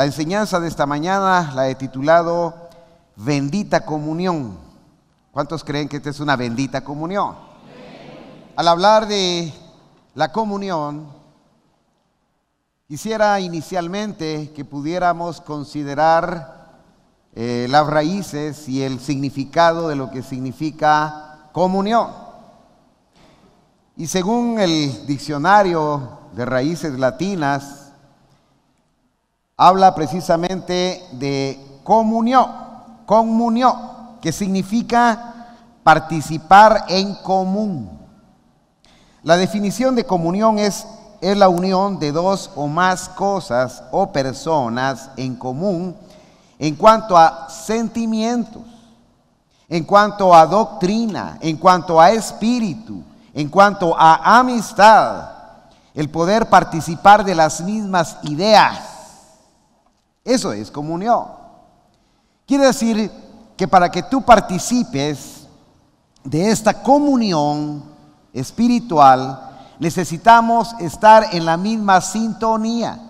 La enseñanza de esta mañana la he titulado Bendita Comunión. ¿Cuántos creen que esta es una bendita comunión? Al hablar de la comunión, quisiera inicialmente que pudiéramos considerar las raíces y el significado de lo que significa comunión. Y según el diccionario de raíces latinas, habla precisamente de comunión, que significa participar en común. La definición de comunión es la unión de dos o más cosas o personas en común en cuanto a sentimientos, en cuanto a doctrina, en cuanto a espíritu, en cuanto a amistad, el poder participar de las mismas ideas. Eso es comunión. Quiere decir que para que tú participes de esta comunión espiritual, necesitamos estar en la misma sintonía.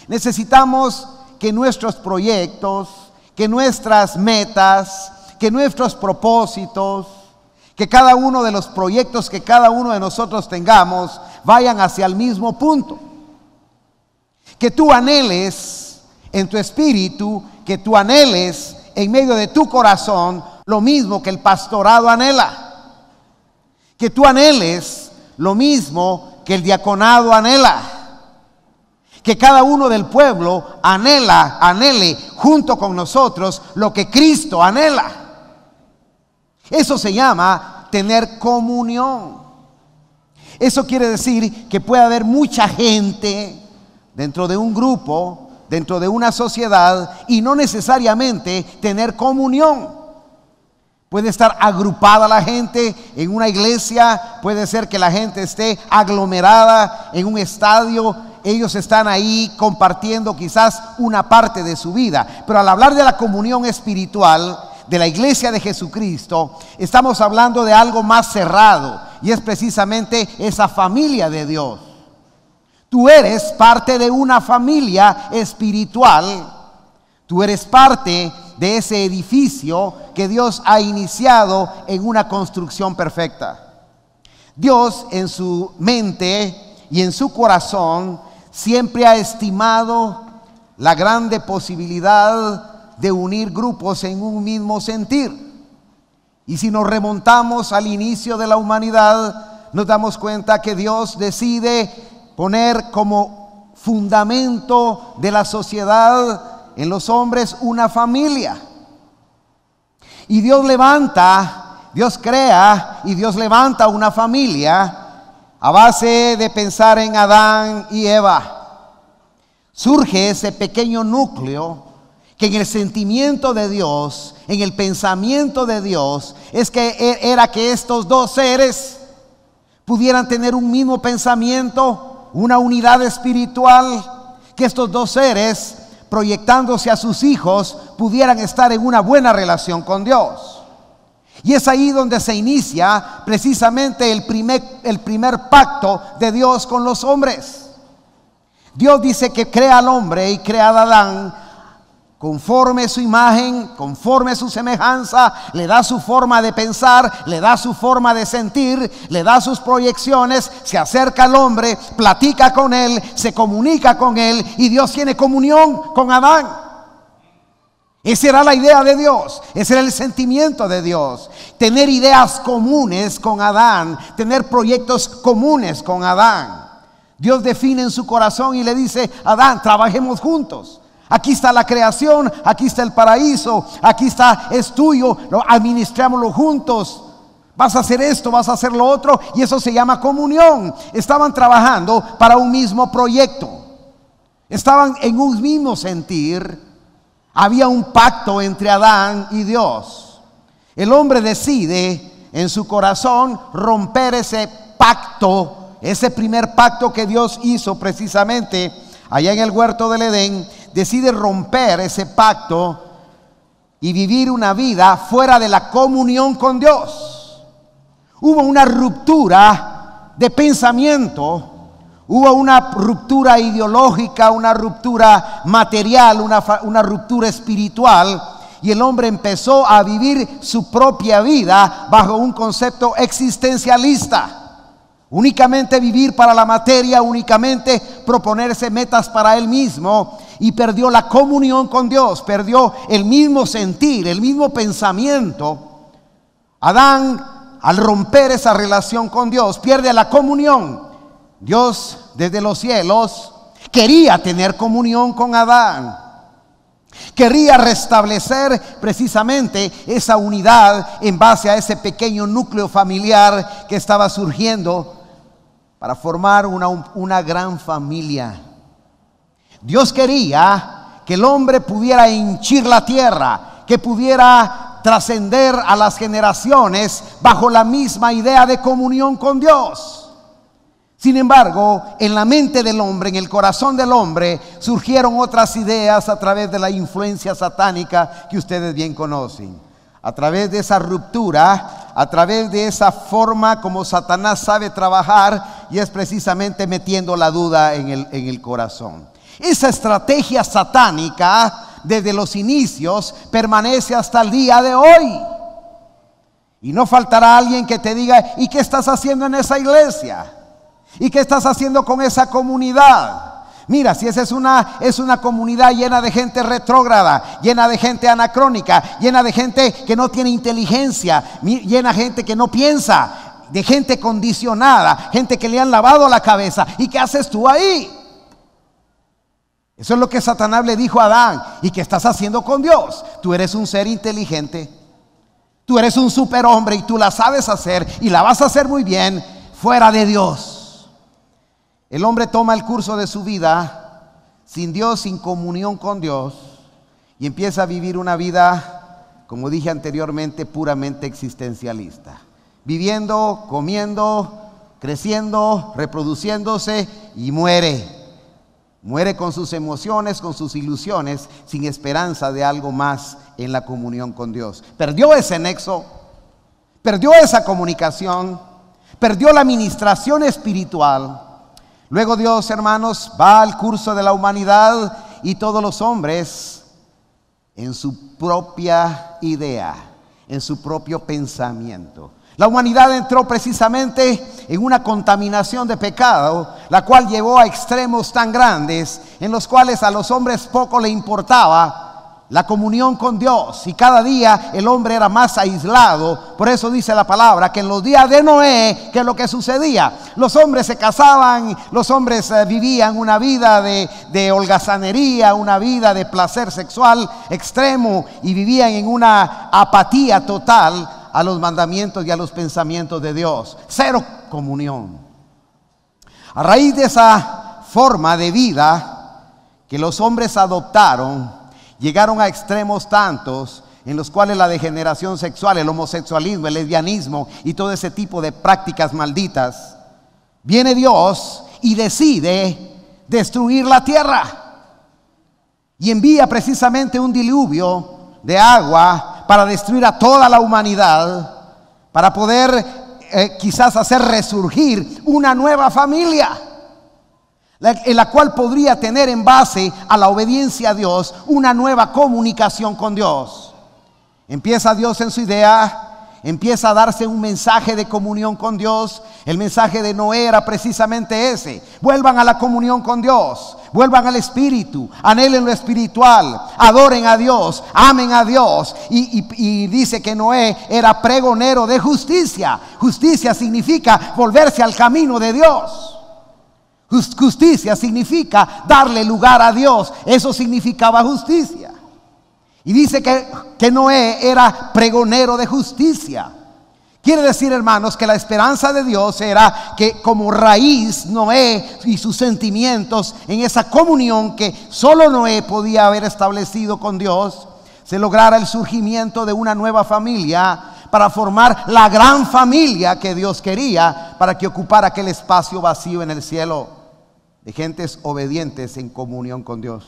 Necesitamos que nuestros proyectos, que nuestras metas, que nuestros propósitos, que cada uno de los proyectos que cada uno de nosotros tengamos vayan hacia el mismo punto. Que tú anheles en tu espíritu, que tú anheles en medio de tu corazón lo mismo que el pastorado anhela. Que tú anheles lo mismo que el diaconado anhela. Que cada uno del pueblo anhele junto con nosotros lo que Cristo anhela. Eso se llama tener comunión. Eso quiere decir que puede haber mucha gente dentro de un grupo, dentro de una sociedad, y no necesariamente tener comunión. Puede estar agrupada la gente en una iglesia, puede ser que la gente esté aglomerada en un estadio, ellos están ahí compartiendo quizás una parte de su vida. Pero al hablar de la comunión espiritual de la iglesia de Jesucristo, estamos hablando de algo más cerrado, y es precisamente esa familia de Dios. Tú eres parte de una familia espiritual. Tú eres parte de ese edificio que Dios ha iniciado en una construcción perfecta. Dios en su mente y en su corazón siempre ha estimado la grande posibilidad de unir grupos en un mismo sentir. Y si nos remontamos al inicio de la humanidad, nos damos cuenta que Dios decide poner como fundamento de la sociedad en los hombres una familia. Y Dios crea y Dios levanta una familia a base de pensar en Adán y Eva. Surge ese pequeño núcleo que en el sentimiento de Dios, en el pensamiento de Dios, era que estos dos seres pudieran tener un mismo pensamiento, una unidad espiritual, que estos dos seres, proyectándose a sus hijos, pudieran estar en una buena relación con Dios. Y es ahí donde se inicia precisamente el primer pacto de Dios con los hombres. Dios dice que crea al hombre y crea a Adán conforme su imagen, conforme su semejanza, le da su forma de pensar, le da su forma de sentir, le da sus proyecciones, se acerca al hombre, platica con él, se comunica con él, y Dios tiene comunión con Adán. Esa era la idea de Dios, ese era el sentimiento de Dios, tener ideas comunes con Adán, tener proyectos comunes con Adán. Dios define en su corazón y le dice: Adán, trabajemos juntos. Aquí está la creación, aquí está el paraíso, aquí está, es tuyo, administrémoslo juntos. Vas a hacer esto, vas a hacer lo otro, y eso se llama comunión. Estaban trabajando para un mismo proyecto, estaban en un mismo sentir. Había un pacto entre Adán y Dios. El hombre decide en su corazón romper ese pacto, ese primer pacto que Dios hizo precisamente allá en el huerto del Edén. Decide romper ese pacto y vivir una vida fuera de la comunión con Dios. Hubo una ruptura de pensamiento, Hubo una ruptura ideológica, una ruptura material, una ruptura espiritual, y el hombre empezó a vivir su propia vida bajo un concepto existencialista. Únicamente vivir para la materia, únicamente proponerse metas para él mismo, y perdió la comunión con Dios, perdió el mismo sentir, el mismo pensamiento. Adán, al romper esa relación con Dios, pierde la comunión. Dios desde los cielos quería tener comunión con Adán. Quería restablecer precisamente esa unidad en base a ese pequeño núcleo familiar que estaba surgiendo para formar una gran familia. Dios quería que el hombre pudiera henchir la tierra, que pudiera trascender a las generaciones bajo la misma idea de comunión con Dios. Sin embargo, en la mente del hombre, en el corazón del hombre, surgieron otras ideas a través de la influencia satánica que ustedes bien conocen. A través de esa ruptura, a través de esa forma como Satanás sabe trabajar, y es precisamente metiendo la duda en el corazón. Esa estrategia satánica desde los inicios permanece hasta el día de hoy. Y no faltará alguien que te diga: ¿y qué estás haciendo en esa iglesia? ¿Y qué estás haciendo con esa comunidad? Mira, si esa es una comunidad llena de gente retrógrada, llena de gente anacrónica, llena de gente que no tiene inteligencia, llena de gente que no piensa, de gente condicionada, gente que le han lavado la cabeza. ¿Y qué haces tú ahí? Eso es lo que Satanás le dijo a Adán. ¿Y qué estás haciendo con Dios? Tú eres un ser inteligente, tú eres un superhombre y tú la sabes hacer, y la vas a hacer muy bien fuera de Dios. El hombre toma el curso de su vida sin Dios, sin comunión con Dios, y empieza a vivir una vida, como dije anteriormente, puramente existencialista. Viviendo, comiendo, creciendo, reproduciéndose, y muere. Muere con sus emociones, con sus ilusiones, sin esperanza de algo más en la comunión con Dios. Perdió ese nexo, perdió esa comunicación, perdió la administración espiritual. Luego Dios, hermanos, va al curso de la humanidad, y todos los hombres, en su propia idea, en su propio pensamiento. La humanidad entró precisamente en una contaminación de pecado, la cual llevó a extremos tan grandes, en los cuales a los hombres poco le importaba la comunión con Dios, y cada día el hombre era más aislado. Por eso dice la palabra que en los días de Noé, ¿qué es lo que sucedía? Los hombres se casaban, los hombres vivían una vida de holgazanería, una vida de placer sexual extremo, y vivían en una apatía total a los mandamientos y a los pensamientos de Dios. Cero comunión. A raíz de esa forma de vida que los hombres adoptaron, llegaron a extremos tantos en los cuales la degeneración sexual, el homosexualismo, el lesbianismo y todo ese tipo de prácticas malditas. Viene Dios y decide destruir la tierra, y envía precisamente un diluvio de agua para destruir a toda la humanidad, para poder quizás hacer resurgir una nueva familia, en la cual podría tener, en base a la obediencia a Dios, una nueva comunicación con Dios. Empieza Dios en su idea, empieza a darse un mensaje de comunión con Dios. El mensaje de Noé era precisamente ese: vuelvan a la comunión con Dios, vuelvan al Espíritu, anhelen lo espiritual, adoren a Dios, amen a Dios. Y dice que Noé era pregonero de justicia. Justicia significa volverse al camino de Dios. Justicia significa darle lugar a Dios. Eso significaba justicia. Y dice que Noé era pregonero de justicia. Quiere decir, hermanos, que la esperanza de Dios era que como raíz Noé y sus sentimientos, en esa comunión que solo Noé podía haber establecido con Dios, se lograra el surgimiento de una nueva familia, para formar la gran familia que Dios quería, para que ocupara aquel espacio vacío en el cielo, de gentes obedientes en comunión con Dios.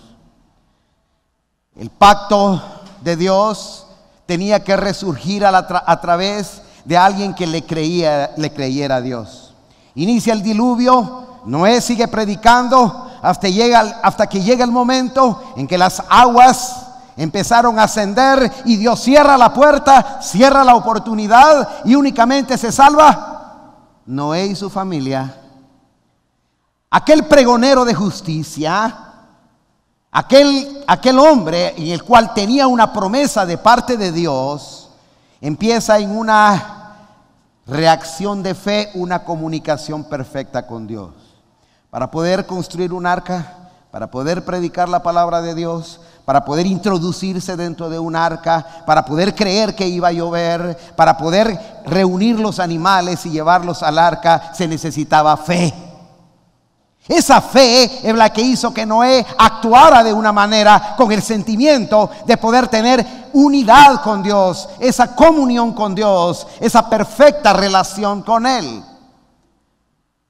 El pacto de Dios tenía que resurgir a través de alguien que le creyera a Dios. Inicia el diluvio, Noé sigue predicando hasta que llega el momento en que las aguas empezaron a ascender y Dios cierra la puerta, cierra la oportunidad y únicamente se salva Noé y su familia. Aquel pregonero de justicia, aquel hombre en el cual tenía una promesa de parte de Dios, empieza en una reacción de fe, una comunicación perfecta con Dios. Para poder construir un arca, para poder predicar la palabra de Dios, para poder introducirse dentro de un arca, para poder creer que iba a llover, para poder reunir los animales y llevarlos al arca, se necesitaba fe. Esa fe es la que hizo que Noé actuara de una manera con el sentimiento de poder tener unidad con Dios, esa comunión con Dios, esa perfecta relación con Él.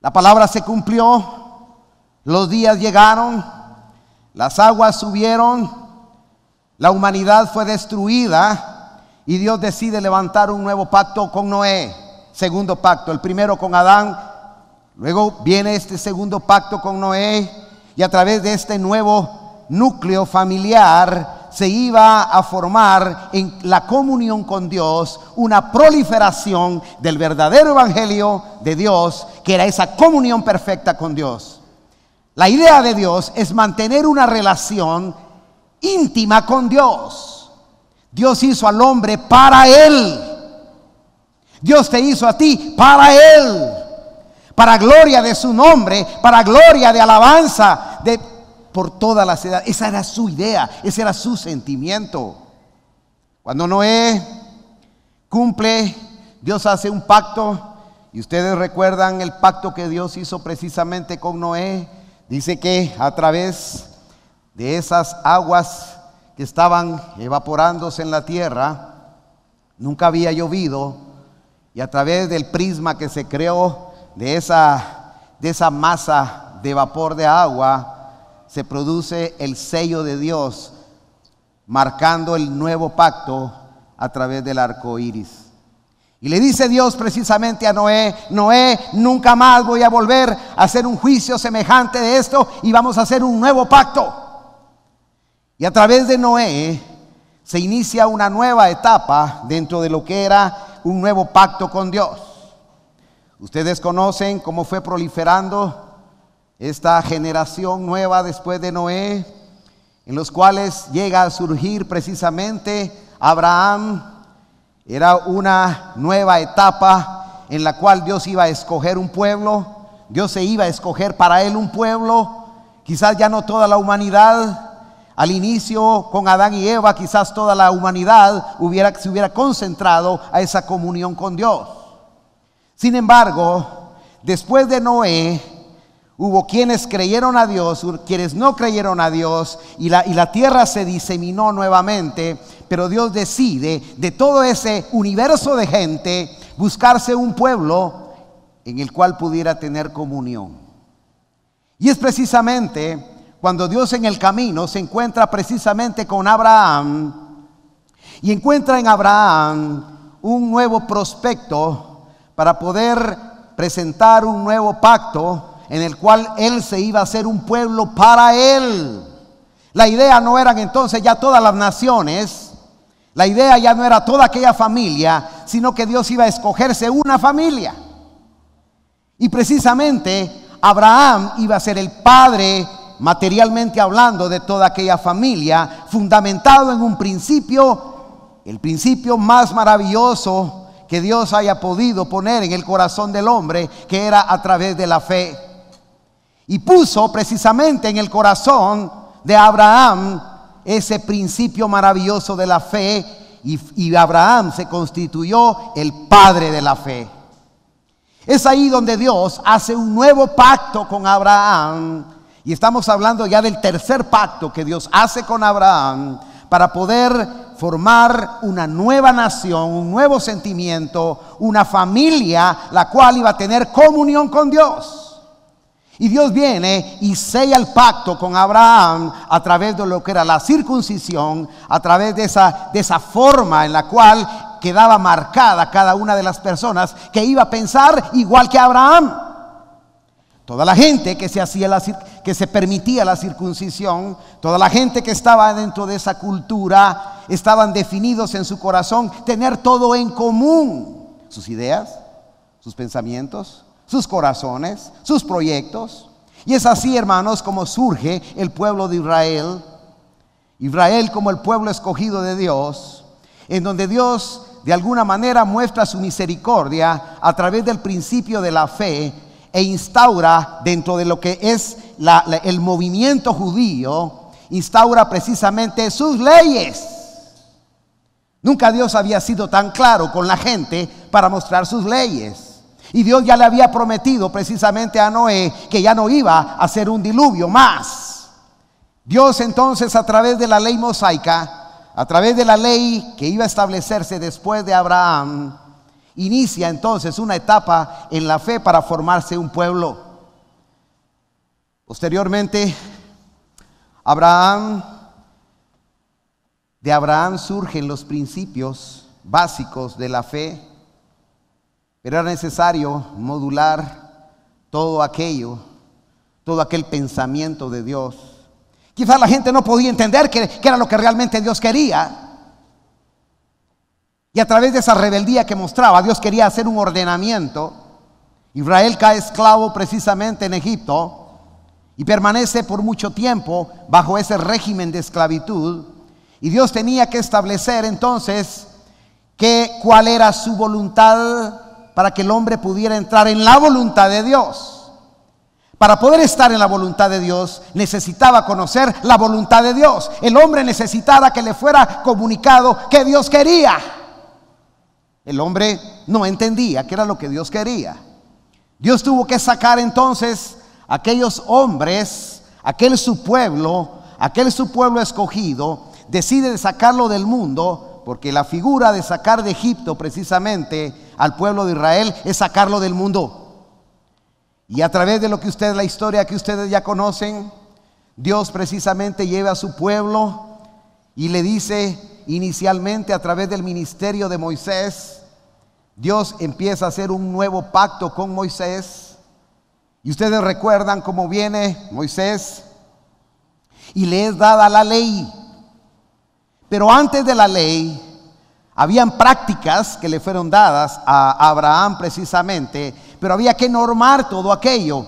La palabra se cumplió, los días llegaron, las aguas subieron, la humanidad fue destruida y Dios decide levantar un nuevo pacto con Noé. Segundo pacto, el primero con Adán. Luego viene este segundo pacto con Noé y a través de este nuevo núcleo familiar se iba a formar en la comunión con Dios una proliferación del verdadero evangelio de Dios, que era esa comunión perfecta con Dios. La idea de Dios es mantener una relación íntima con Dios. Dios hizo al hombre para Él. Dios te hizo a ti para Él. Para gloria de su nombre, para gloria de alabanza por todas las edades. Esa era su idea, ese era su sentimiento. Cuando Noé cumple, Dios hace un pacto. Y ustedes recuerdan el pacto que Dios hizo precisamente con Noé. Dice que a través de esas aguas que estaban evaporándose en la tierra, nunca había llovido, y a través del prisma que se creó de esa masa de vapor de agua, se produce el sello de Dios, marcando el nuevo pacto a través del arco iris. Y le dice Dios precisamente a Noé: Noé, nunca más voy a volver a hacer un juicio semejante de esto, y vamos a hacer un nuevo pacto. Y a través de Noé se inicia una nueva etapa dentro de lo que era un nuevo pacto con Dios. Ustedes conocen cómo fue proliferando esta generación nueva después de Noé, en los cuales llega a surgir precisamente Abraham. Era una nueva etapa en la cual Dios iba a escoger un pueblo. Dios se iba a escoger para él un pueblo, quizás ya no toda la humanidad. Al inicio con Adán y Eva, quizás toda la humanidad se hubiera concentrado a esa comunión con Dios. Sin embargo, después de Noé, hubo quienes creyeron a Dios, quienes no creyeron a Dios, y la tierra se diseminó nuevamente. Pero Dios decide, de todo ese universo de gente, buscarse un pueblo en el cual pudiera tener comunión. Y es precisamente cuando Dios en el camino se encuentra precisamente con Abraham, y encuentra en Abraham un nuevo prospecto para poder presentar un nuevo pacto en el cual él se iba a hacer un pueblo para él. La idea no eran entonces ya todas las naciones, la idea ya no era toda aquella familia, sino que Dios iba a escogerse una familia. Y precisamente Abraham iba a ser el padre, materialmente hablando, de toda aquella familia, fundamentado en un principio, el principio más maravilloso que Dios haya podido poner en el corazón del hombre, que era a través de la fe. Y puso precisamente en el corazón de Abraham ese principio maravilloso de la fe, y Abraham se constituyó el padre de la fe. Es ahí donde Dios hace un nuevo pacto con Abraham, y estamos hablando ya del tercer pacto que Dios hace con Abraham para poder formar una nueva nación, un nuevo sentimiento, una familia, la cual iba a tener comunión con Dios. Y Dios viene y sella el pacto con Abraham a través de lo que era la circuncisión, a través de esa forma en la cual quedaba marcada cada una de las personas que iba a pensar igual que Abraham. toda la gente que que se permitía la circuncisión, toda la gente que estaba dentro de esa cultura, estaban definidos en su corazón tener todo en común: sus ideas, sus pensamientos, sus corazones, sus proyectos. Y es así, hermanos, como surge el pueblo de Israel. Israel como el pueblo escogido de Dios, en donde Dios de alguna manera muestra su misericordia a través del principio de la fe e instaura dentro de lo que es el movimiento judío, instaura precisamente sus leyes. Nunca Dios había sido tan claro con la gente para mostrar sus leyes. Y Dios ya le había prometido precisamente a Noé que ya no iba a hacer un diluvio más. Dios entonces, a través de la ley mosaica, a través de la ley que iba a establecerse después de Abraham, inicia entonces una etapa en la fe para formarse un pueblo. Posteriormente, de Abraham surgen los principios básicos de la fe, pero era necesario modular todo aquel pensamiento de Dios. Quizás la gente no podía entender qué era lo que realmente Dios quería. Y a través de esa rebeldía que mostraba, Dios quería hacer un ordenamiento. Israel cae esclavo precisamente en Egipto y permanece por mucho tiempo bajo ese régimen de esclavitud. Y Dios tenía que establecer entonces cuál era su voluntad para que el hombre pudiera entrar en la voluntad de Dios. Para poder estar en la voluntad de Dios, necesitaba conocer la voluntad de Dios. El hombre necesitaba que le fuera comunicado que Dios quería. El hombre no entendía qué era lo que Dios quería. Dios tuvo que sacar entonces a aquellos hombres, aquel su pueblo escogido, decide sacarlo del mundo, porque la figura de sacar de Egipto precisamente al pueblo de Israel es sacarlo del mundo. Y a través de la historia que ustedes ya conocen, Dios precisamente lleva a su pueblo y le dice inicialmente a través del ministerio de Moisés, Dios empieza a hacer un nuevo pacto con Moisés. Y ustedes recuerdan cómo viene Moisés y le es dada la ley. Pero antes de la ley, habían prácticas que le fueron dadas a Abraham precisamente, pero había que normar todo aquello.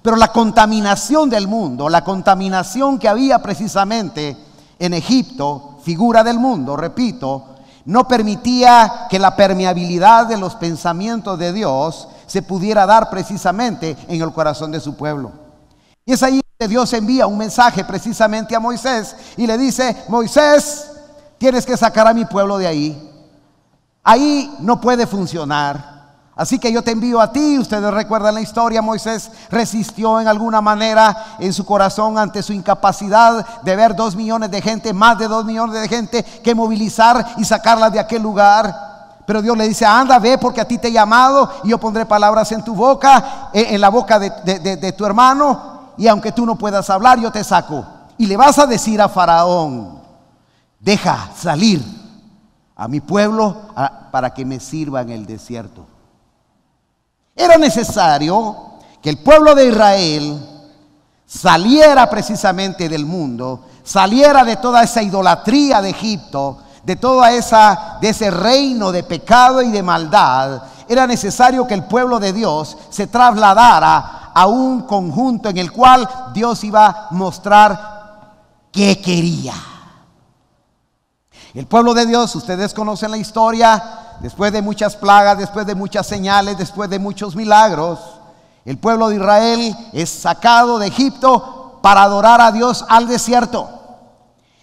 Pero la contaminación del mundo, la contaminación que había precisamente en Egipto, figura del mundo, repito, no permitía que la permeabilidad de los pensamientos de Dios se pudiera dar precisamente en el corazón de su pueblo. Y es ahí que Dios envía un mensaje precisamente a Moisés y le dice: Moisés, tienes que sacar a mi pueblo de ahí. Ahí no puede funcionar. Así que yo te envío a ti. Ustedes recuerdan la historia. Moisés resistió en alguna manera en su corazón ante su incapacidad de ver 2 millones de gente, más de 2 millones de gente que movilizar y sacarlas de aquel lugar. Pero Dios le dice: anda, ve, porque a ti te he llamado y yo pondré palabras en tu boca, en la boca de tu hermano, y aunque tú no puedas hablar, yo te saco. Y le vas a decir a Faraón: deja salir a mi pueblo para que me sirva en el desierto. Era necesario que el pueblo de Israel saliera precisamente del mundo, saliera de toda esa idolatría de Egipto, de ese reino de pecado y de maldad. Era necesario que el pueblo de Dios se trasladara a un conjunto en el cual Dios iba a mostrar qué quería. El pueblo de Dios, ustedes conocen la historia. Después de muchas plagas, después de muchas señales, después de muchos milagros, el pueblo de Israel es sacado de Egipto para adorar a Dios al desierto.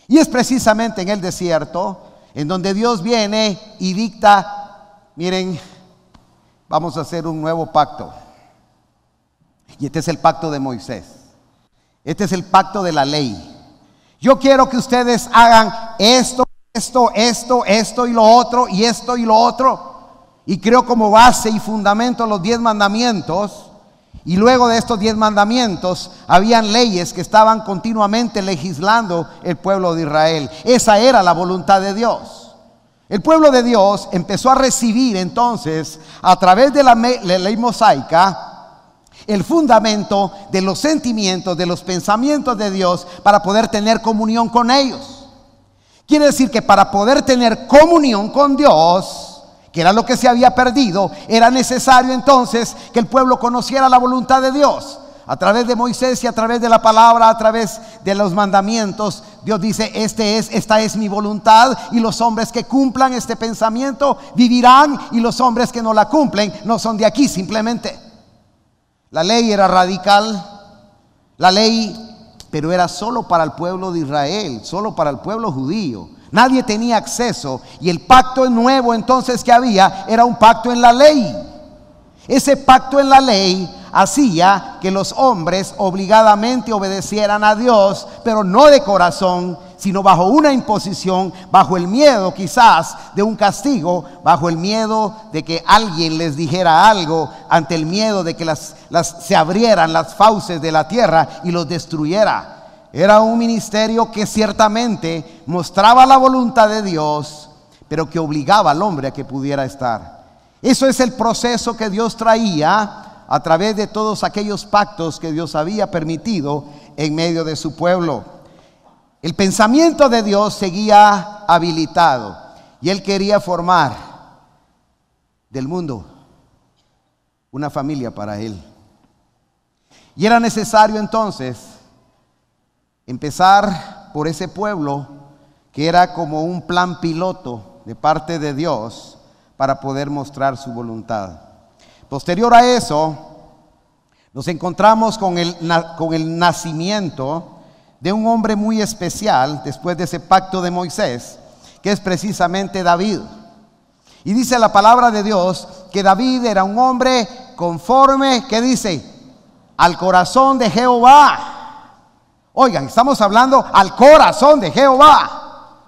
Y es precisamente en el desierto en donde Dios viene y dicta: miren, vamos a hacer un nuevo pacto. Y este es el pacto de Moisés. Este es el pacto de la ley. Yo quiero que ustedes hagan esto y lo otro, y esto y lo otro. Y creo como base y fundamento los 10 mandamientos. Y luego de estos 10 mandamientos habían leyes que estaban continuamente legislando el pueblo de Israel. Esa era la voluntad de Dios. El pueblo de Dios empezó a recibir entonces, a través de la ley mosaica, el fundamento de los sentimientos, de los pensamientos de Dios para poder tener comunión con ellos. Quiere decir que para poder tener comunión con Dios, que era lo que se había perdido, era necesario entonces que el pueblo conociera la voluntad de Dios. A través de Moisés y a través de la palabra, a través de los mandamientos, Dios dice: esta es mi voluntad, y los hombres que cumplan este pensamiento vivirán, y los hombres que no la cumplen no son de aquí simplemente. La ley era radical, pero era solo para el pueblo de Israel, solo para el pueblo judío. Nadie tenía acceso, y el pacto nuevo entonces que había era un pacto en la ley. Ese pacto en la ley hacía que los hombres obligadamente obedecieran a Dios, pero no de corazón, sino bajo una imposición, bajo el miedo quizás de un castigo, bajo el miedo de que alguien les dijera algo, ante el miedo de que se abrieran las fauces de la tierra y los destruyera. Era un ministerio que ciertamente mostraba la voluntad de Dios, pero que obligaba al hombre a que pudiera estar. Eso es el proceso que Dios traía a través de todos aquellos pactos que Dios había permitido en medio de su pueblo. El pensamiento de Dios seguía habilitado, y Él quería formar del mundo una familia para Él. Y era necesario entonces empezar por ese pueblo, que era como un plan piloto de parte de Dios para poder mostrar su voluntad. Posterior a eso, nos encontramos con el nacimiento de un hombre muy especial después de ese pacto de Moisés, que es precisamente David. Y dice la palabra de Dios que David era un hombre conforme, ¿qué dice? Al corazón de Jehová. Oigan, estamos hablando al corazón de Jehová.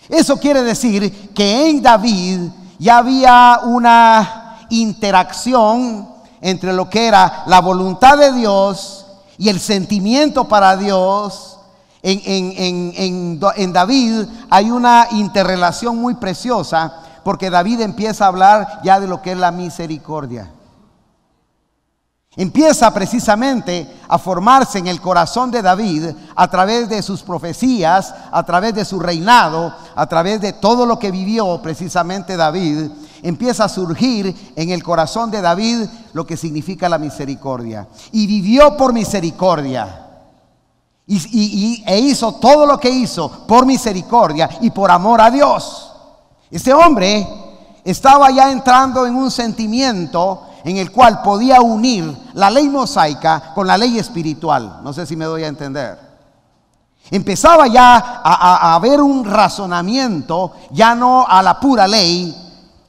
Eso quiere decir que en David ya había una interacción entre lo que era la voluntad de Dios y el sentimiento para Dios. En David hay una interrelación muy preciosa, porque David empieza a hablar ya de lo que es la misericordia. Empieza precisamente a formarse en el corazón de David a través de sus profecías, a través de su reinado, a través de todo lo que vivió precisamente David. Empieza a surgir en el corazón de David lo que significa la misericordia. Y vivió por misericordia. E hizo todo lo que hizo por misericordia y por amor a Dios. Este hombre estaba ya entrando en un sentimiento en el cual podía unir la ley mosaica con la ley espiritual. No sé si me doy a entender. Empezaba ya a haber un razonamiento, ya no a la pura ley,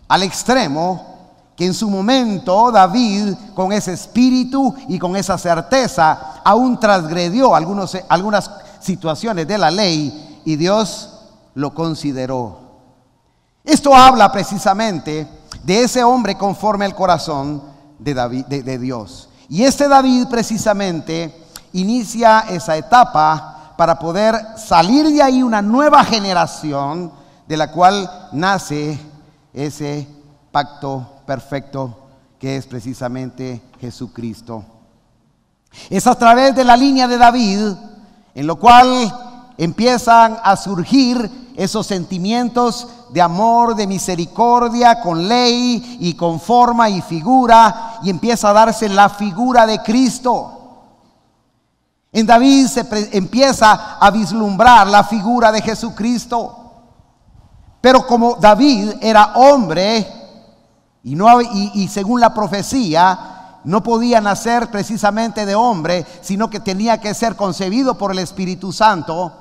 al extremo, que en su momento David, con ese espíritu y con esa certeza, aún transgredió algunas situaciones de la ley, y Dios lo consideró. Esto habla precisamente de ese hombre conforme al corazón de David, de Dios. Y este David precisamente inicia esa etapa para poder salir de ahí una nueva generación, de la cual nace ese pacto perfecto que es precisamente Jesucristo. Es a través de la línea de David en lo cual empiezan a surgir esos sentimientos de amor, de misericordia, con ley y con forma y figura, y empieza a darse la figura de Cristo. En David empieza a vislumbrar la figura de Jesucristo. Pero como David era hombre y según la profecía no podía nacer precisamente de hombre, sino que tenía que ser concebido por el Espíritu Santo,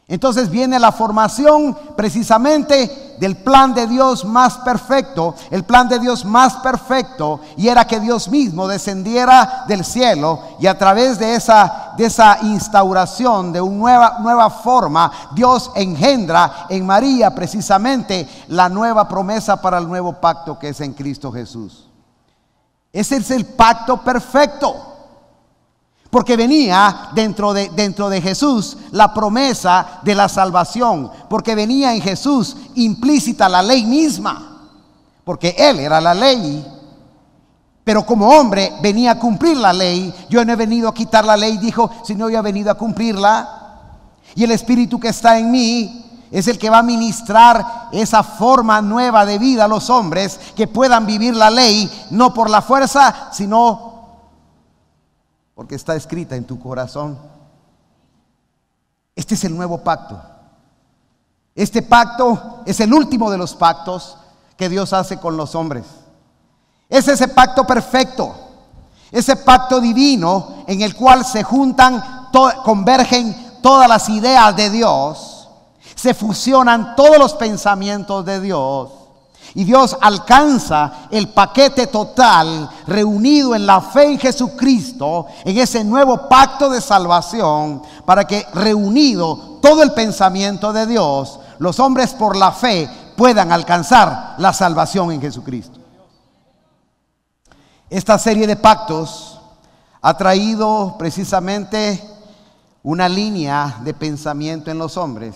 entonces viene la formación precisamente del plan de Dios más perfecto. El plan de Dios más perfecto, y era que Dios mismo descendiera del cielo, y a través de esa instauración de una nueva forma, Dios engendra en María precisamente la nueva promesa para el nuevo pacto, que es en Cristo Jesús. Ese es el pacto perfecto, porque venía dentro de Jesús la promesa de la salvación, porque venía en Jesús implícita la ley misma, porque Él era la ley. pero como hombre venía a cumplir la ley. Yo no he venido a quitar la ley, dijo, sino yo he venido a cumplirla. Y el Espíritu que está en mí es el que va a ministrar esa forma nueva de vida a los hombres, que puedan vivir la ley, no por la fuerza, sino porque está escrita en tu corazón. Este es el nuevo pacto. Este pacto es el último de los pactos que Dios hace con los hombres. Es ese pacto perfecto, ese pacto divino en el cual se juntan, convergen todas las ideas de Dios, se fusionan todos los pensamientos de Dios, y Dios alcanza el paquete total reunido en la fe en Jesucristo, en ese nuevo pacto de salvación, para que reunido todo el pensamiento de Dios, los hombres por la fe puedan alcanzar la salvación en Jesucristo. Esta serie de pactos ha traído precisamente una línea de pensamiento en los hombres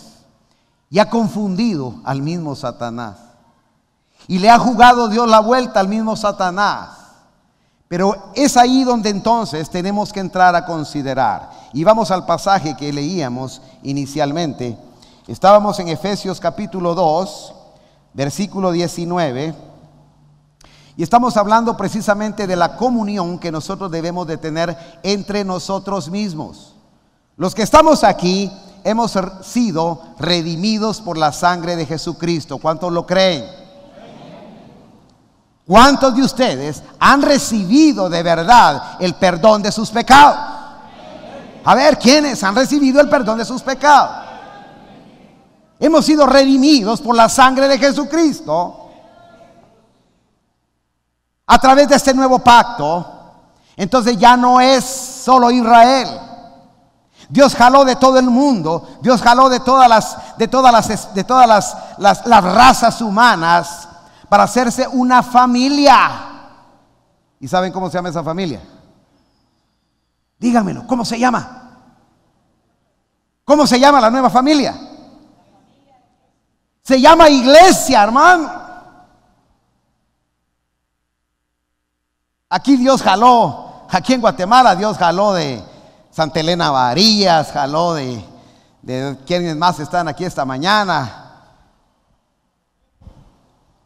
y ha confundido al mismo Satanás. Y le ha jugado Dios la vuelta al mismo Satanás. Pero es ahí donde entonces tenemos que entrar a considerar. Y vamos al pasaje que leíamos inicialmente. Estábamos en Efesios capítulo 2, versículo 19. Y estamos hablando precisamente de la comunión que nosotros debemos de tener entre nosotros mismos. Los que estamos aquí hemos sido redimidos por la sangre de Jesucristo. ¿Cuántos lo creen? ¿Cuántos de ustedes han recibido de verdad el perdón de sus pecados? A ver, ¿quiénes han recibido el perdón de sus pecados? Hemos sido redimidos por la sangre de Jesucristo. A través de este nuevo pacto, entonces ya no es solo Israel. Dios jaló de todo el mundo. Dios jaló de todas las razas humanas para hacerse una familia. ¿Y saben cómo se llama esa familia? Díganmelo, ¿cómo se llama? ¿Cómo se llama la nueva familia? Se llama iglesia, hermano. Aquí Dios jaló, aquí en Guatemala Dios jaló de Santa Elena Varillas, jaló de quienes más están aquí esta mañana,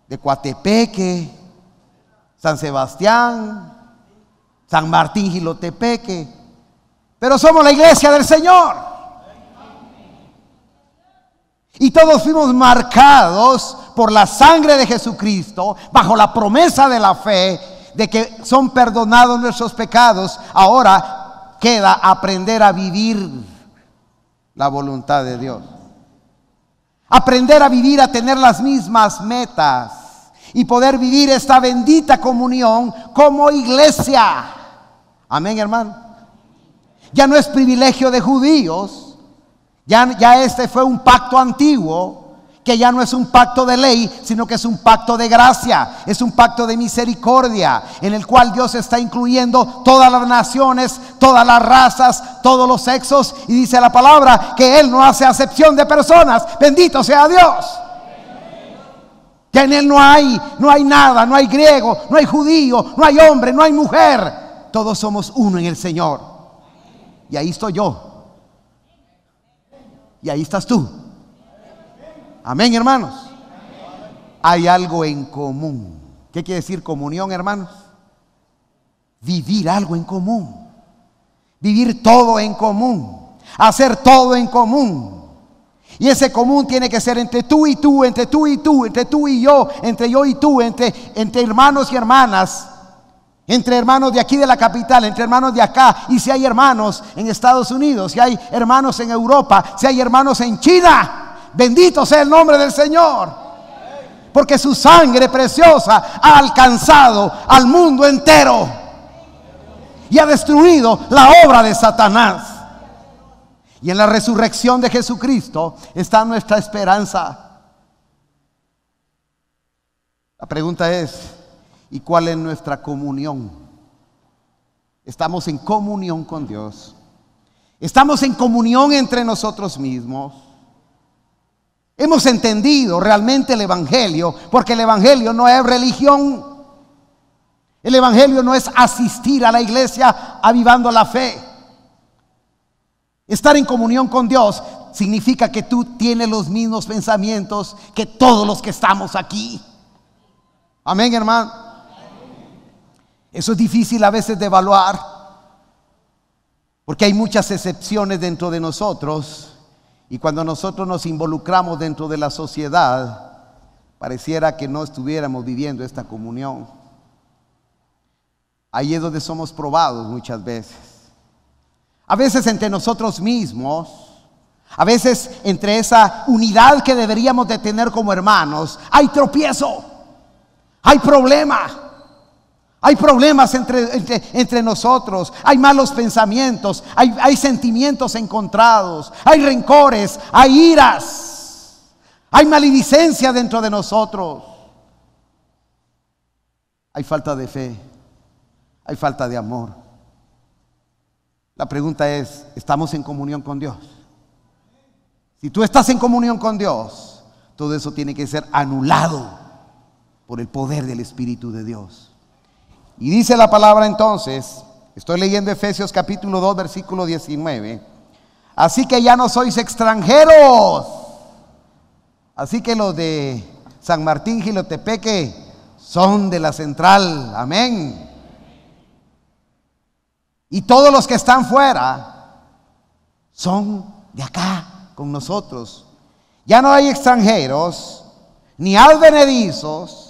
de Coatepeque, San Sebastián, San Martín Jilotepeque, pero somos la iglesia del Señor. Y todos fuimos marcados por la sangre de Jesucristo, bajo la promesa de la fe, de que son perdonados nuestros pecados. Ahora queda aprender a vivir la voluntad de Dios. Aprender a vivir, a tener las mismas metas y poder vivir esta bendita comunión como iglesia. Amén, hermano. Ya no es privilegio de judíos. Ya este fue un pacto antiguo, que ya no es un pacto de ley, sino que es un pacto de gracia, es un pacto de misericordia, en el cual Dios está incluyendo todas las naciones, todas las razas, todos los sexos, y dice la palabra que Él no hace acepción de personas. Bendito sea Dios. Que en Él no hay nada, no hay griego, no hay judío, no hay hombre, no hay mujer. Todos somos uno en el Señor. Y ahí estoy yo. Y ahí estás tú. Amén, hermanos. Hay algo en común. ¿Qué quiere decir comunión, hermanos? Vivir algo en común. Vivir todo en común. Hacer todo en común. Y ese común tiene que ser entre tú y tú, entre tú y tú, entre tú y yo, entre yo y tú, entre hermanos y hermanas, entre hermanos de aquí de la capital, entre hermanos de acá. Y si hay hermanos en Estados Unidos, si hay hermanos en Europa, si hay hermanos en China, bendito sea el nombre del Señor, porque su sangre preciosa ha alcanzado al mundo entero y ha destruido la obra de Satanás. Y en la resurrección de Jesucristo está nuestra esperanza. La pregunta es, ¿y cuál es nuestra comunión? Estamos en comunión con Dios. Estamos en comunión entre nosotros mismos. Hemos entendido realmente el Evangelio, porque el Evangelio no es religión. El evangelio no es asistir a la iglesia avivando la fe. Estar en comunión con Dios significa que tú tienes los mismos pensamientos que todos los que estamos aquí. Amén, hermano. Eso es difícil a veces de evaluar, porque hay muchas excepciones dentro de nosotros, y cuando nosotros nos involucramos dentro de la sociedad, pareciera que no estuviéramos viviendo esta comunión. Ahí es donde somos probados muchas veces. A veces entre nosotros mismos, a veces entre esa unidad que deberíamos de tener como hermanos, hay tropiezo, hay problema. Hay problemas entre nosotros, hay malos pensamientos, hay sentimientos encontrados, hay rencores, hay iras, hay maledicencia dentro de nosotros. Hay falta de fe, hay falta de amor. La pregunta es, ¿estamos en comunión con Dios? Si tú estás en comunión con Dios, todo eso tiene que ser anulado por el poder del Espíritu de Dios. Y dice la palabra entonces, estoy leyendo Efesios capítulo 2 versículo 19. Así que ya no sois extranjeros. Así que los de San Martín, Jilotepeque, son de la central. Amén. Y todos los que están fuera son de acá con nosotros. Ya no hay extranjeros ni advenedizos,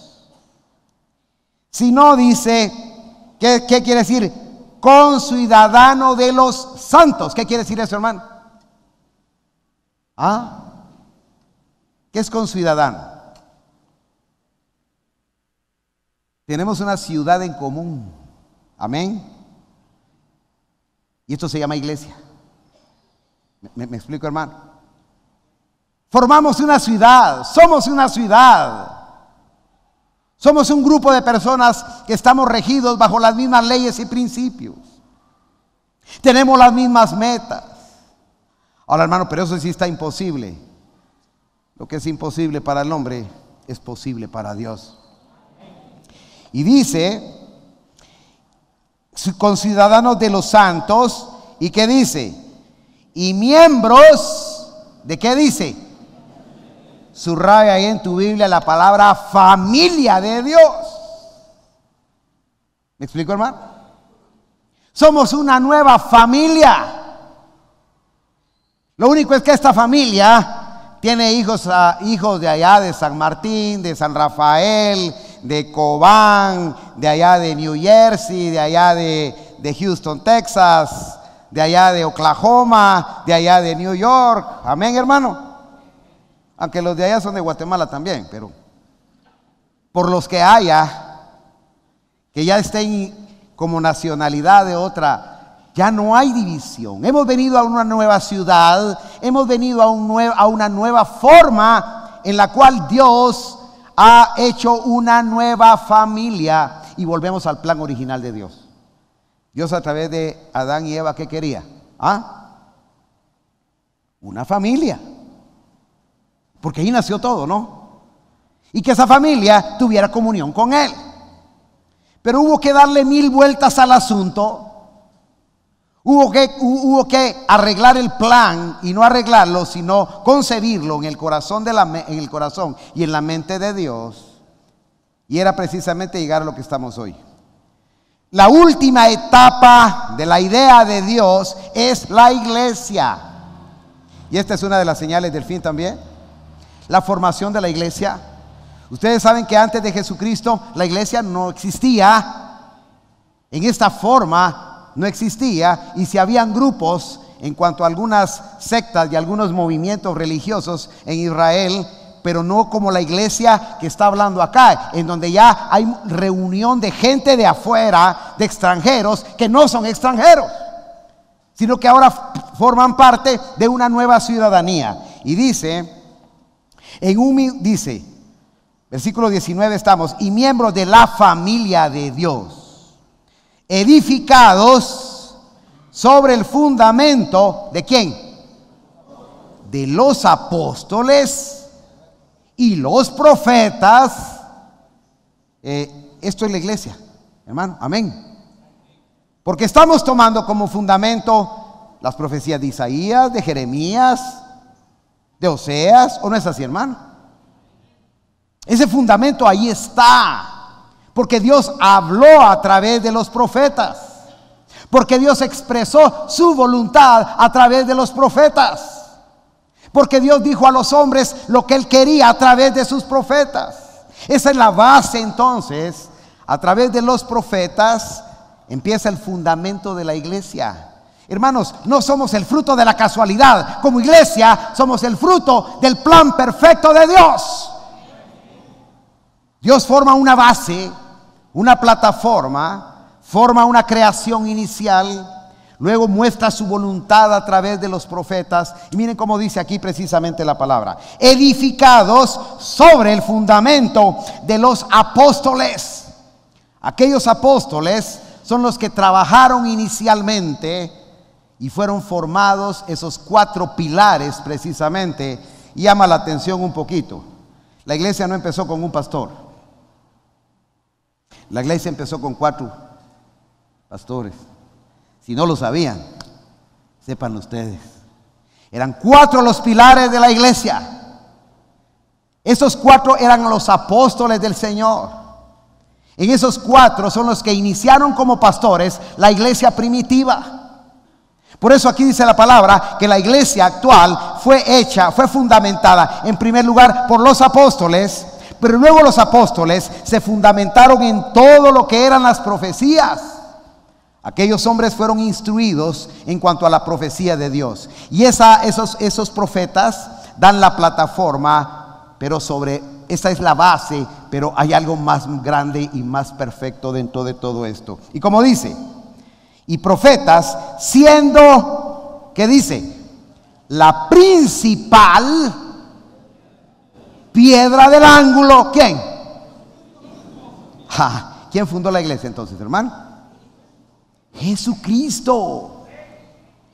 sino dice, ¿qué quiere decir? Conciudadano de los santos. ¿Qué quiere decir eso, hermano? ¿Ah? ¿Qué es conciudadano? Tenemos una ciudad en común. Amén. Y esto se llama iglesia. ¿Me explico, hermano? Formamos una ciudad, somos una ciudad. Somos un grupo de personas que estamos regidos bajo las mismas leyes y principios. Tenemos las mismas metas. Ahora, hermano, pero eso sí está imposible. Lo que es imposible para el hombre es posible para Dios. Y dice, conciudadanos de los santos, ¿y qué dice? Y miembros, ¿de qué dice? Subraya ahí en tu Biblia la palabra familia de Dios. ¿Me explico, hermano? Somos una nueva familia. Lo único es que esta familia tiene hijos de allá de San Martín, de San Rafael, de Cobán, de allá de New Jersey, de allá de Houston, Texas, de allá de Oklahoma, de allá de New York. Amén, hermano. Aunque los de allá son de Guatemala también, pero por los que haya, que ya estén como nacionalidad de otra, ya no hay división. Hemos venido a una nueva ciudad, hemos venido a una nueva forma en la cual Dios ha hecho una nueva familia, y volvemos al plan original de Dios. Dios a través de Adán y Eva, ¿qué quería? Una familia. Porque ahí nació todo, ¿no? Y que esa familia tuviera comunión con Él. Pero hubo que darle 1000 vueltas al asunto. Hubo que arreglar el plan, y no arreglarlo, sino concebirlo en el corazón en el corazón y en la mente de Dios. Y era precisamente llegar a lo que estamos hoy. La última etapa de la idea de Dios es la iglesia. Y esta es una de las señales del fin también. La formación de la iglesia. Ustedes saben que antes de Jesucristo la iglesia no existía. En esta forma no existía. Y si habían grupos en cuanto a algunas sectas y algunos movimientos religiosos en Israel, pero no como la iglesia que está hablando acá, en donde ya hay reunión de gente de afuera, de extranjeros que no son extranjeros, sino que ahora forman parte de una nueva ciudadanía. Y dice, dice, versículo 19 estamos, y miembros de la familia de Dios, edificados sobre el fundamento ¿de quién? De los apóstoles y los profetas. Esto es la iglesia, Hermano, amén. Porque estamos tomando como fundamento las profecías de Isaías, de Jeremías, de Oseas, ¿o no es así, hermano? Ese fundamento ahí está, porque Dios habló a través de los profetas, porque Dios expresó su voluntad a través de los profetas, porque Dios dijo a los hombres lo que Él quería a través de sus profetas. Esa es la base. Entonces, a través de los profetas empieza el fundamento de la iglesia. Hermanos, no somos el fruto de la casualidad. Como iglesia somos el fruto del plan perfecto de Dios. Dios forma una base, una plataforma, forma una creación inicial, luego muestra su voluntad a través de los profetas. Y miren cómo dice aquí precisamente la palabra: edificados sobre el fundamento de los apóstoles. Aquellos apóstoles son los que trabajaron inicialmente y fueron formados esos 4 pilares precisamente. Y llama la atención un poquito. La iglesia no empezó con un pastor. La iglesia empezó con 4 pastores. Si no lo sabían, sépanlo ustedes. Eran 4 los pilares de la iglesia. Esos 4 eran los apóstoles del Señor. En esos 4 son los que iniciaron como pastores la iglesia primitiva. Por eso aquí dice la palabra que la iglesia actual fue fundamentada en primer lugar por los apóstoles, pero luego los apóstoles se fundamentaron en todo lo que eran las profecías. Aquellos hombres fueron instruidos en cuanto a la profecía de Dios. Y esos profetas dan la plataforma, pero esa es la base, pero hay algo más grande y más perfecto dentro de todo esto. Y como dice, y profetas siendo, ¿qué dice? La principal piedra del ángulo. ¿Quién? ¿Quién fundó la iglesia entonces, hermano? Jesucristo.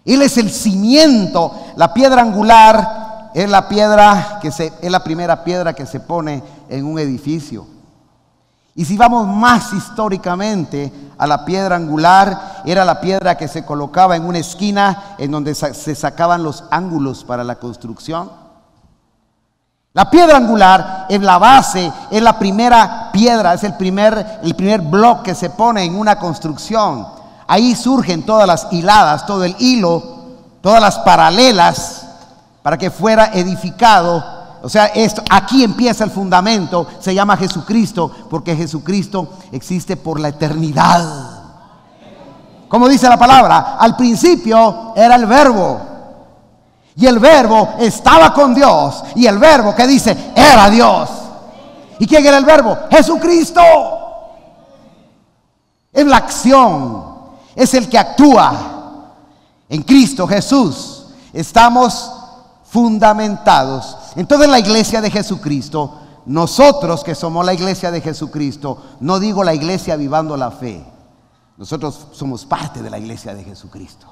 Él es el cimiento. La piedra angular es la primera piedra que se pone en un edificio. Y si vamos más históricamente a la piedra angular, era la piedra que se colocaba en una esquina en donde se sacaban los ángulos para la construcción. La piedra angular es la base, es la primera piedra, es el primer bloque que se pone en una construcción. Ahí surgen todas las hiladas, todo el hilo, todas las paralelas para que fuera edificado. O sea, aquí empieza el fundamento. Se llama Jesucristo porque Jesucristo existe por la eternidad. Como dice la palabra, al principio era el Verbo, y el Verbo estaba con Dios, y el Verbo, ¿qué dice? Era Dios. ¿Y quién era el Verbo? Jesucristo. Es la acción, es el que actúa. En Cristo Jesús estamos fundamentados. Entonces la iglesia de Jesucristo, nosotros que somos la iglesia de Jesucristo, no digo la iglesia avivando la fe, nosotros somos parte de la iglesia de Jesucristo.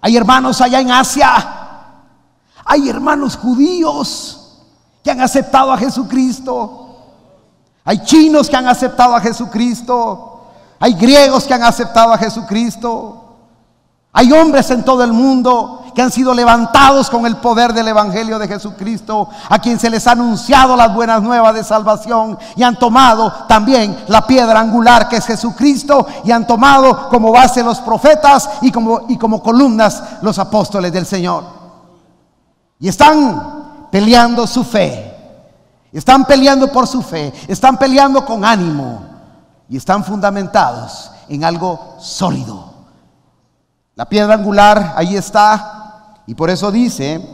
Hay hermanos allá en Asia, hay hermanos judíos que han aceptado a Jesucristo, hay chinos que han aceptado a Jesucristo, hay griegos que han aceptado a Jesucristo. Hay hombres en todo el mundo que han sido levantados con el poder del evangelio de Jesucristo, a quien se les ha anunciado las buenas nuevas de salvación, y han tomado también la piedra angular que es Jesucristo, y han tomado como base los profetas y como columnas los apóstoles del Señor. Y están peleando su fe, están peleando por su fe, están peleando con ánimo y están fundamentados en algo sólido. La piedra angular ahí está, y por eso dice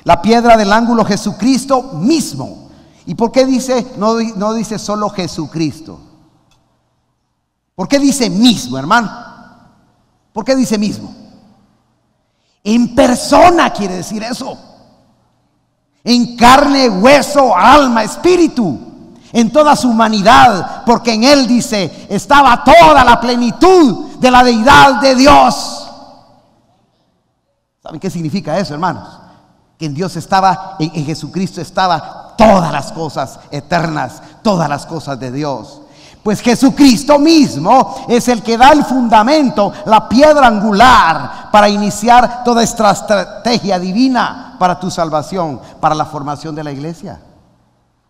la piedra del ángulo, Jesucristo mismo. ¿Y por qué dice? No dice solo Jesucristo. ¿Por qué dice mismo, hermano? ¿Por qué dice mismo? En persona quiere decir eso. En carne, hueso, alma, espíritu, en toda su humanidad, porque en él, dice, estaba toda la plenitud de la deidad de Dios. ¿Saben qué significa eso, hermanos? Que en Dios estaba, en Jesucristo estaba todas las cosas eternas, todas las cosas de Dios. Pues Jesucristo mismo es el que da el fundamento, la piedra angular para iniciar toda esta estrategia divina para tu salvación, para la formación de la iglesia.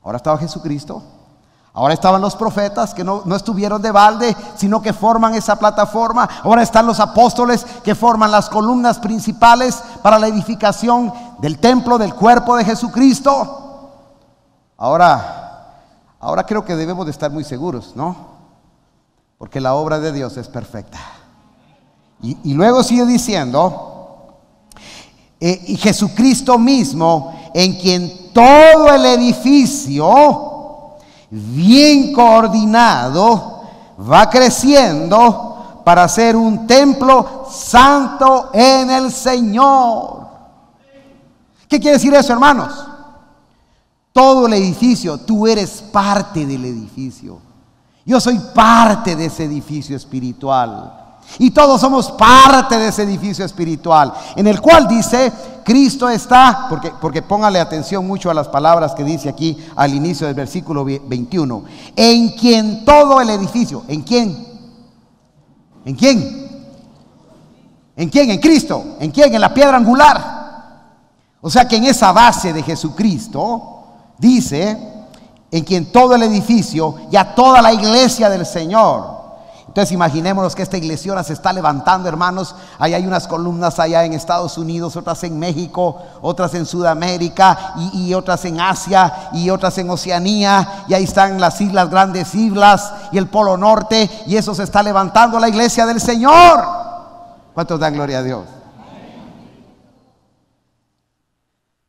Ahora estaba Jesucristo, ahora estaban los profetas que no estuvieron de balde, sino que forman esa plataforma. Ahora están los apóstoles que forman las columnas principales para la edificación del templo, del cuerpo de Jesucristo. Ahora creo que debemos de estar muy seguros, ¿no? Porque la obra de Dios es perfecta. Y luego sigue diciendo, y Jesucristo mismo, en quien todo el edificio, bien coordinado, va creciendo para ser un templo santo en el Señor. ¿Qué quiere decir eso, hermanos? Todo el edificio, tú eres parte del edificio. Yo soy parte de ese edificio espiritual. Y todos somos parte de ese edificio espiritual, en el cual dice, Cristo está, porque póngale atención mucho a las palabras que dice aquí al inicio del versículo 21. En quien todo el edificio, ¿en quién? ¿En quién? ¿En quién? En Cristo. ¿En quién? En la piedra angular. O sea que en esa base de Jesucristo, dice, en quien todo el edificio, ya toda la iglesia del Señor. Entonces imaginémonos que esta iglesia se está levantando, hermanos. Ahí hay unas columnas allá en Estados Unidos, otras en México, otras en Sudamérica y otras en Asia y otras en Oceanía. Y ahí están las islas, grandes islas y el Polo Norte. Y eso se está levantando la iglesia del Señor. ¿Cuántos dan gloria a Dios?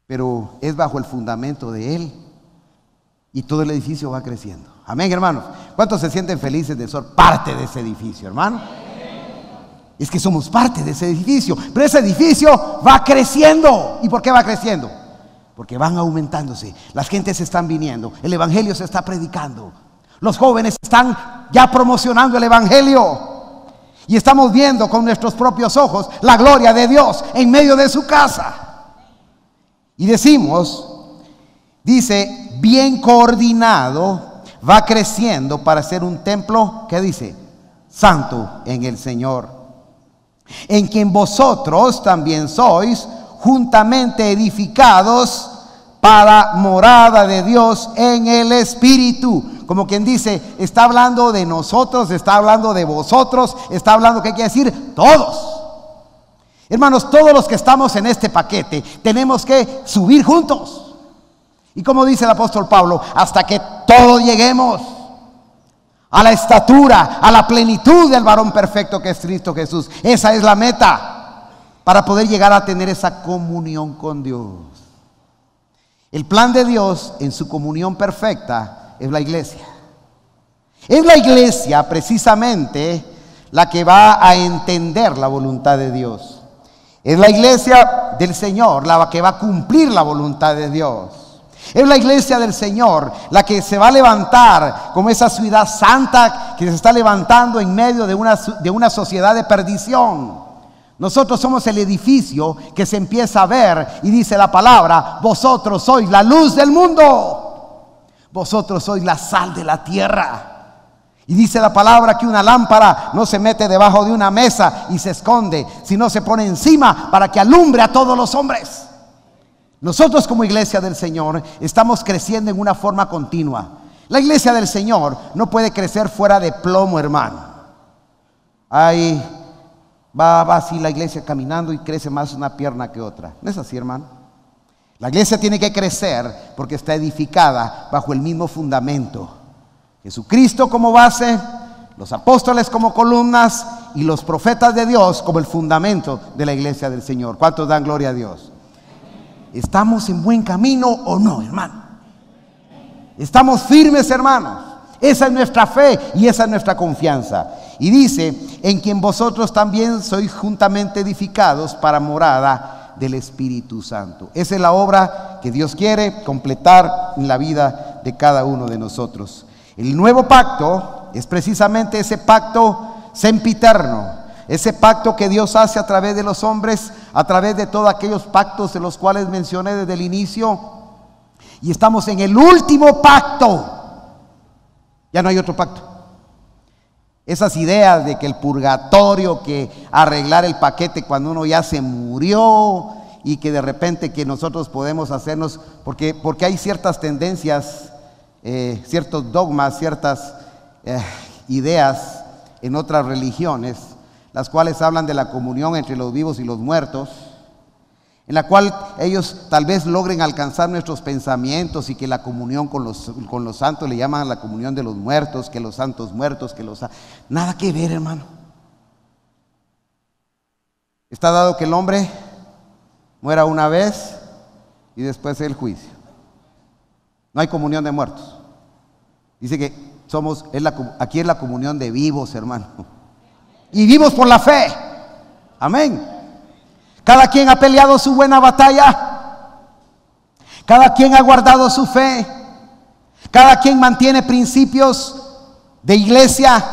Pero es bajo el fundamento de Él. Y todo el edificio va creciendo. Amén, hermanos. ¿Cuántos se sienten felices de ser parte de ese edificio, hermano? Es que somos parte de ese edificio. Pero ese edificio va creciendo. ¿Y por qué va creciendo? Porque van aumentándose. Las gentes están viniendo. El evangelio se está predicando. Los jóvenes están ya promocionando el evangelio. Y estamos viendo con nuestros propios ojos la gloria de Dios en medio de su casa. Y dice, bien coordinado, va creciendo para ser un templo, ¿qué dice? Santo en el Señor. En quien vosotros también sois juntamente edificados para morada de Dios en el Espíritu. Como quien dice, está hablando de nosotros, está hablando de vosotros, está hablando, ¿qué quiere decir? Todos. Hermanos, todos los que estamos en este paquete tenemos que subir juntos. Y como dice el apóstol Pablo, hasta que todos lleguemos a la estatura, a la plenitud del varón perfecto que es Cristo Jesús. Esa es la meta para poder llegar a tener esa comunión con Dios. El plan de Dios en su comunión perfecta es la iglesia. Es la iglesia precisamente la que va a entender la voluntad de Dios. Es la iglesia del Señor la que va a cumplir la voluntad de Dios. Es la iglesia del Señor la que se va a levantar como esa ciudad santa que se está levantando en medio de una sociedad de perdición. Nosotros somos el edificio que se empieza a ver y dice la palabra, vosotros sois la luz del mundo. Vosotros sois la sal de la tierra. Y dice la palabra que una lámpara no se mete debajo de una mesa y se esconde, sino se pone encima para que alumbre a todos los hombres. Nosotros como iglesia del Señor estamos creciendo en una forma continua. La iglesia del Señor no puede crecer fuera de plomo, hermano. Ahí va así la iglesia caminando y crece más una pierna que otra. ¿No es así, hermano? La iglesia tiene que crecer porque está edificada bajo el mismo fundamento. Jesucristo como base, los apóstoles como columnas y los profetas de Dios como el fundamento de la iglesia del Señor. ¿Cuántos dan gloria a Dios? ¿Estamos en buen camino o no, hermano? ¿Estamos firmes, hermanos? Esa es nuestra fe y esa es nuestra confianza. Y dice, en quien vosotros también sois juntamente edificados para morada del Espíritu Santo. Esa es la obra que Dios quiere completar en la vida de cada uno de nosotros. El nuevo pacto es precisamente ese pacto sempiterno, ese pacto que Dios hace a través de los hombres, a través de todos aquellos pactos de los cuales mencioné desde el inicio. Y estamos en el último pacto. Ya no hay otro pacto. Esas ideas de que el purgatorio, que arreglar el paquete cuando uno ya se murió y que de repente que nosotros podemos hacernos, porque hay ciertas tendencias, ciertos dogmas, ciertas ideas en otras religiones, las cuales hablan de la comunión entre los vivos y los muertos, en la cual ellos tal vez logren alcanzar nuestros pensamientos y que la comunión con los santos le llaman la comunión de los muertos, que los santos muertos, nada que ver, hermano. Está dado que el hombre muera una vez y después el juicio. No hay comunión de muertos. Dice que aquí es la comunión de vivos, hermano. Y vivos por la fe. Amén. Cada quien ha peleado su buena batalla. Cada quien ha guardado su fe. Cada quien mantiene principios de iglesia.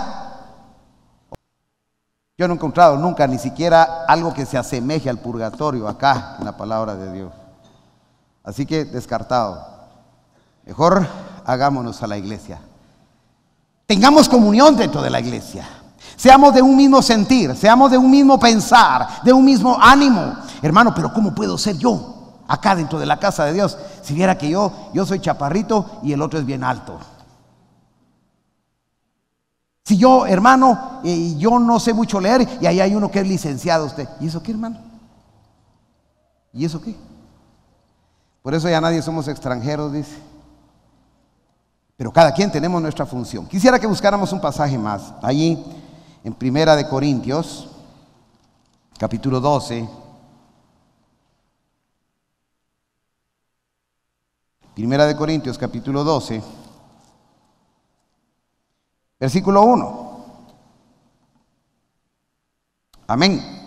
Yo no he encontrado nunca ni siquiera algo que se asemeje al purgatorio acá en la palabra de Dios. Así que descartado. Mejor hagámonos a la iglesia. Tengamos comunión dentro de la iglesia. Seamos de un mismo sentir, seamos de un mismo pensar, de un mismo ánimo. Hermano, pero ¿cómo puedo ser yo acá dentro de la casa de Dios si viera que yo soy chaparrito y el otro es bien alto? Si yo, hermano, yo no sé mucho leer y ahí hay uno que es licenciado usted. ¿Y eso qué, hermano? ¿Y eso qué? Por eso ya nadie somos extranjeros, dice. Pero cada quien tenemos nuestra función. Quisiera que buscáramos un pasaje más. Allí en Primera de Corintios, capítulo 12. Primera de Corintios, capítulo 12. Versículo 1. Amén.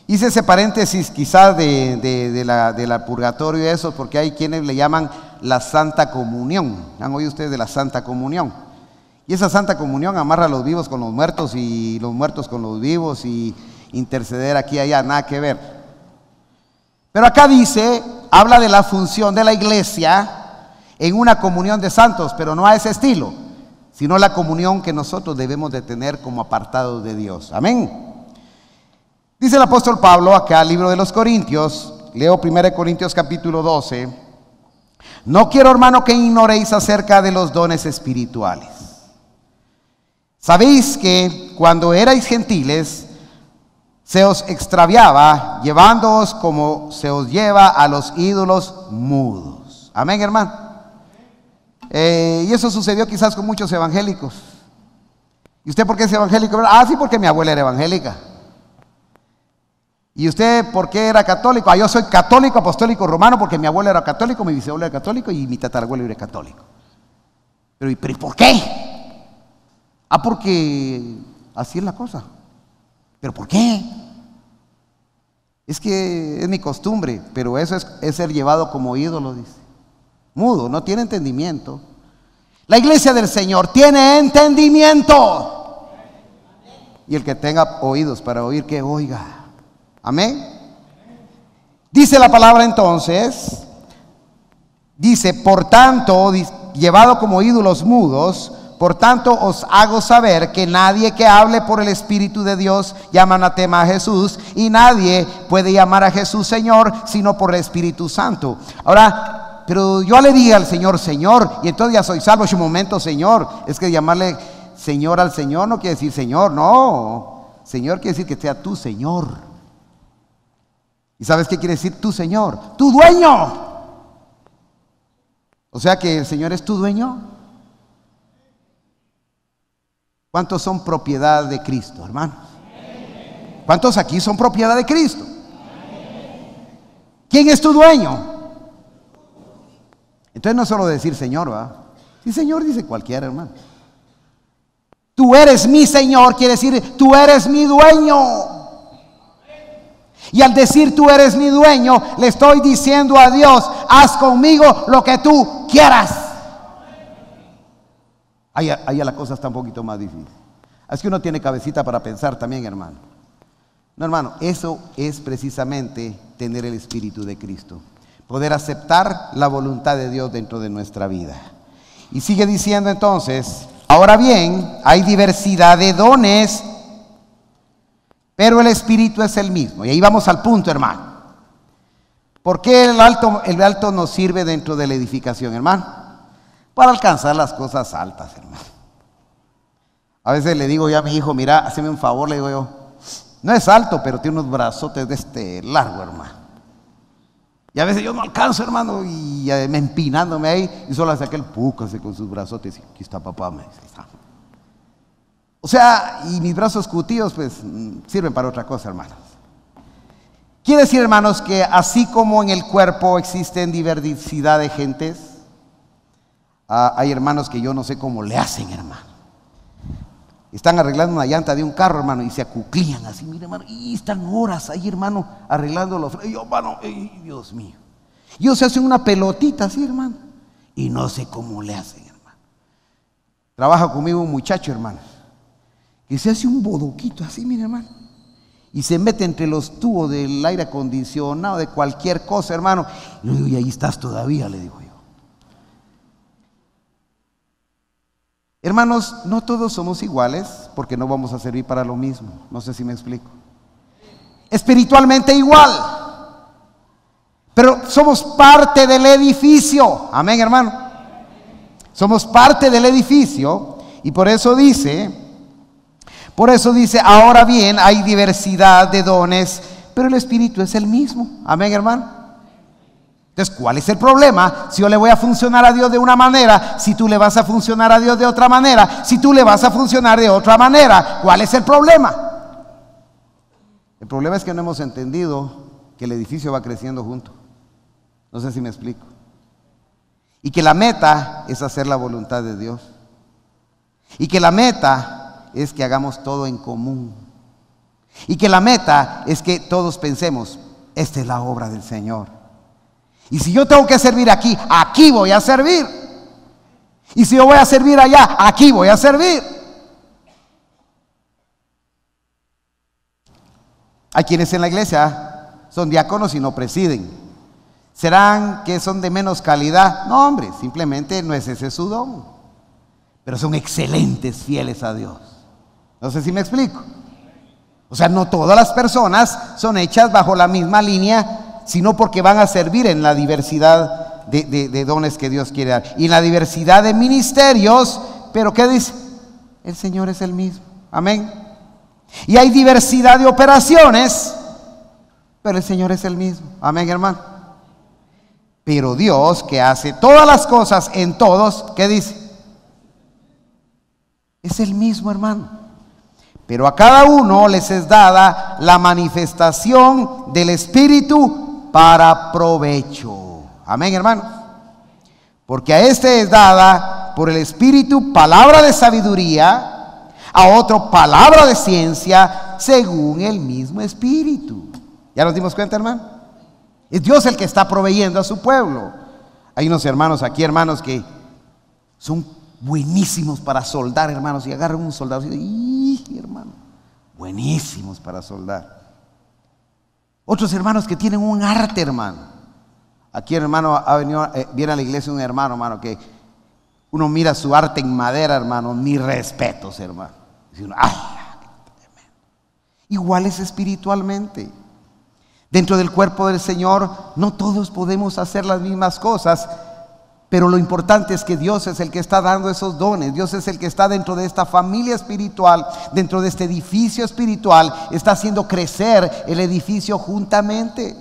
Hice ese paréntesis quizás de la purgatorio y eso, porque hay quienes le llaman la Santa Comunión. ¿Han oído ustedes de la Santa Comunión? Y esa Santa Comunión amarra a los vivos con los muertos y los muertos con los vivos y interceder aquí y allá, nada que ver. Pero acá dice, habla de la función de la iglesia en una comunión de santos, pero no a ese estilo, sino la comunión que nosotros debemos de tener como apartados de Dios. Amén. Dice el apóstol Pablo acá, libro de los Corintios, leo 1 Corintios capítulo 12. No quiero, hermano, que ignoréis acerca de los dones espirituales. Sabéis que cuando erais gentiles, se os extraviaba, llevándoos como se os lleva a los ídolos mudos. Amén, hermano. Y eso sucedió quizás con muchos evangélicos. ¿Y usted por qué es evangélico? Ah, sí, porque mi abuela era evangélica. ¿Y usted por qué era católico? Ah, yo soy católico, apostólico, romano, porque mi abuelo era católico, mi bisabuelo era católico y mi tatarabuelo era católico. Pero ¿por qué? Ah, porque así es la cosa. ¿Pero por qué? Es que es mi costumbre, pero eso es ser llevado como ídolo, dice. Mudo, no tiene entendimiento. La iglesia del Señor tiene entendimiento. Y el que tenga oídos para oír, que oiga. Amén. Dice la palabra entonces, dice, por tanto, llevado como ídolos mudos, por tanto os hago saber que nadie que hable por el Espíritu de Dios llama anatema a Jesús, y nadie puede llamar a Jesús Señor sino por el Espíritu Santo. Ahora, pero yo le dije al Señor, Señor, y entonces ya soy salvo. Un momento, Señor, es que llamarle Señor al Señor no quiere decir Señor, no. Señor quiere decir que sea tu Señor. ¿Y sabes qué quiere decir tu Señor? Tu dueño. O sea que el Señor es tu dueño. ¿Cuántos son propiedad de Cristo, hermanos? ¿Cuántos aquí son propiedad de Cristo? ¿Quién es tu dueño? Entonces no es solo decir Señor, ¿va? Sí, Señor dice cualquiera, hermano. Tú eres mi Señor, quiere decir tú eres mi dueño. Y al decir tú eres mi dueño, le estoy diciendo a Dios, haz conmigo lo que tú quieras. Ahí la cosa está un poquito más difícil. Es que uno tiene cabecita para pensar también, hermano. No, hermano, eso es precisamente tener el Espíritu de Cristo. Poder aceptar la voluntad de Dios dentro de nuestra vida. Y sigue diciendo entonces, Ahora bien, hay diversidad de dones, pero el Espíritu es el mismo. Y ahí vamos al punto, hermano. ¿Por qué el alto nos sirve dentro de la edificación, hermano? Para alcanzar las cosas altas, hermano. A veces le digo yo a mi hijo, mira, hazme un favor, le digo yo, no es alto, pero tiene unos brazotes de este largo, hermano. Y a veces yo no alcanzo, hermano, y me empinándome ahí, y solo hace aquel puco así con sus brazotes, y aquí está papá, me dice, ahí está. O sea, y mis brazos cutíos, pues, sirven para otra cosa, hermanos. Quiere decir, hermanos, que así como en el cuerpo existen diversidad de gentes, hay hermanos que yo no sé cómo le hacen, hermano. Están arreglando una llanta de un carro, hermano, y se acuclían así, mire, hermano, y están horas ahí, hermano, arreglándolo. Y yo, hermano, Dios mío. Yo se hacen una pelotita así, hermano, y no sé cómo le hacen, hermano. Trabaja conmigo un muchacho, hermano, que se hace un bodoquito así, mire, hermano, y se mete entre los tubos del aire acondicionado, de cualquier cosa, hermano. Y yo digo, y ahí estás todavía, le digo yo. Hermanos, no todos somos iguales porque no vamos a servir para lo mismo. No sé si me explico. Espiritualmente igual, pero somos parte del edificio. Amén, hermano. Somos parte del edificio y por eso dice, ahora bien, hay diversidad de dones, pero el Espíritu es el mismo. Amén, hermano. Entonces, ¿cuál es el problema? Si yo le voy a funcionar a Dios de una manera, si tú le vas a funcionar a Dios de otra manera, si tú le vas a funcionar de otra manera, ¿cuál es el problema? El problema es que no hemos entendido que el edificio va creciendo junto. No sé si me explico. Y que la meta es hacer la voluntad de Dios. Y que la meta es que hagamos todo en común. Y que la meta es que todos pensemos, esta es la obra del Señor. Y si yo tengo que servir aquí, aquí voy a servir. Y si yo voy a servir allá, aquí voy a servir. Hay quienes en la iglesia son diáconos y no presiden. ¿Serán que son de menos calidad? No, hombre, simplemente no es ese su don. Pero son excelentes, fieles a Dios. No sé si me explico. O sea, no todas las personas son hechas bajo la misma línea, sino porque van a servir en la diversidad de dones que Dios quiere dar. Y en la diversidad de ministerios, pero ¿qué dice? El Señor es el mismo. Amén. Y hay diversidad de operaciones, pero el Señor es el mismo. Amén, hermano. Pero Dios, que hace todas las cosas en todos, ¿qué dice? Es el mismo, hermano. Pero a cada uno les es dada la manifestación del Espíritu para provecho. Amén, hermanos. Porque a este es dada por el Espíritu palabra de sabiduría, a otro palabra de ciencia, según el mismo Espíritu. ¿Ya nos dimos cuenta, hermano? Es Dios el que está proveyendo a su pueblo. Hay unos hermanos aquí, hermanos, que son buenísimos para soldar, hermanos, y agarran un soldado y hermano, buenísimos para soldar. Otros hermanos que tienen un arte, hermano. Aquí, hermano, viene a la iglesia un hermano, que uno mira su arte en madera, hermano, mis respetos, hermano. Dice uno, ¡ay! Igual es espiritualmente. Dentro del cuerpo del Señor, no todos podemos hacer las mismas cosas, pero lo importante es que Dios es el que está dando esos dones. Dios es el que está dentro de esta familia espiritual, dentro de este edificio espiritual, está haciendo crecer el edificio juntamente.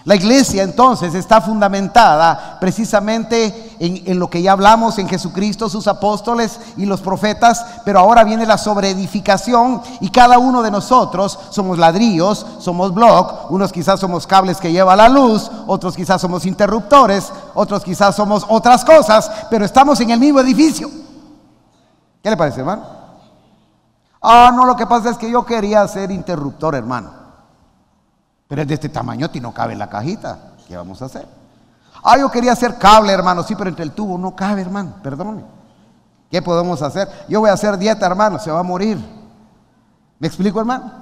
La iglesia entonces está fundamentada precisamente en lo que ya hablamos, en Jesucristo, sus apóstoles y los profetas, pero ahora viene la sobreedificación y cada uno de nosotros somos ladrillos, somos block, unos quizás somos cables que lleva la luz, otros quizás somos interruptores, otros quizás somos otras cosas, pero estamos en el mismo edificio. ¿Qué le parece, hermano? No, lo que pasa es que yo quería ser interruptor, hermano. Pero es de este tamaño y no cabe en la cajita. ¿Qué vamos a hacer? Yo quería hacer cable, hermano. Sí, pero entre el tubo no cabe, hermano. Perdóname. ¿Qué podemos hacer? Yo voy a hacer dieta, hermano. Se va a morir. ¿Me explico, hermano?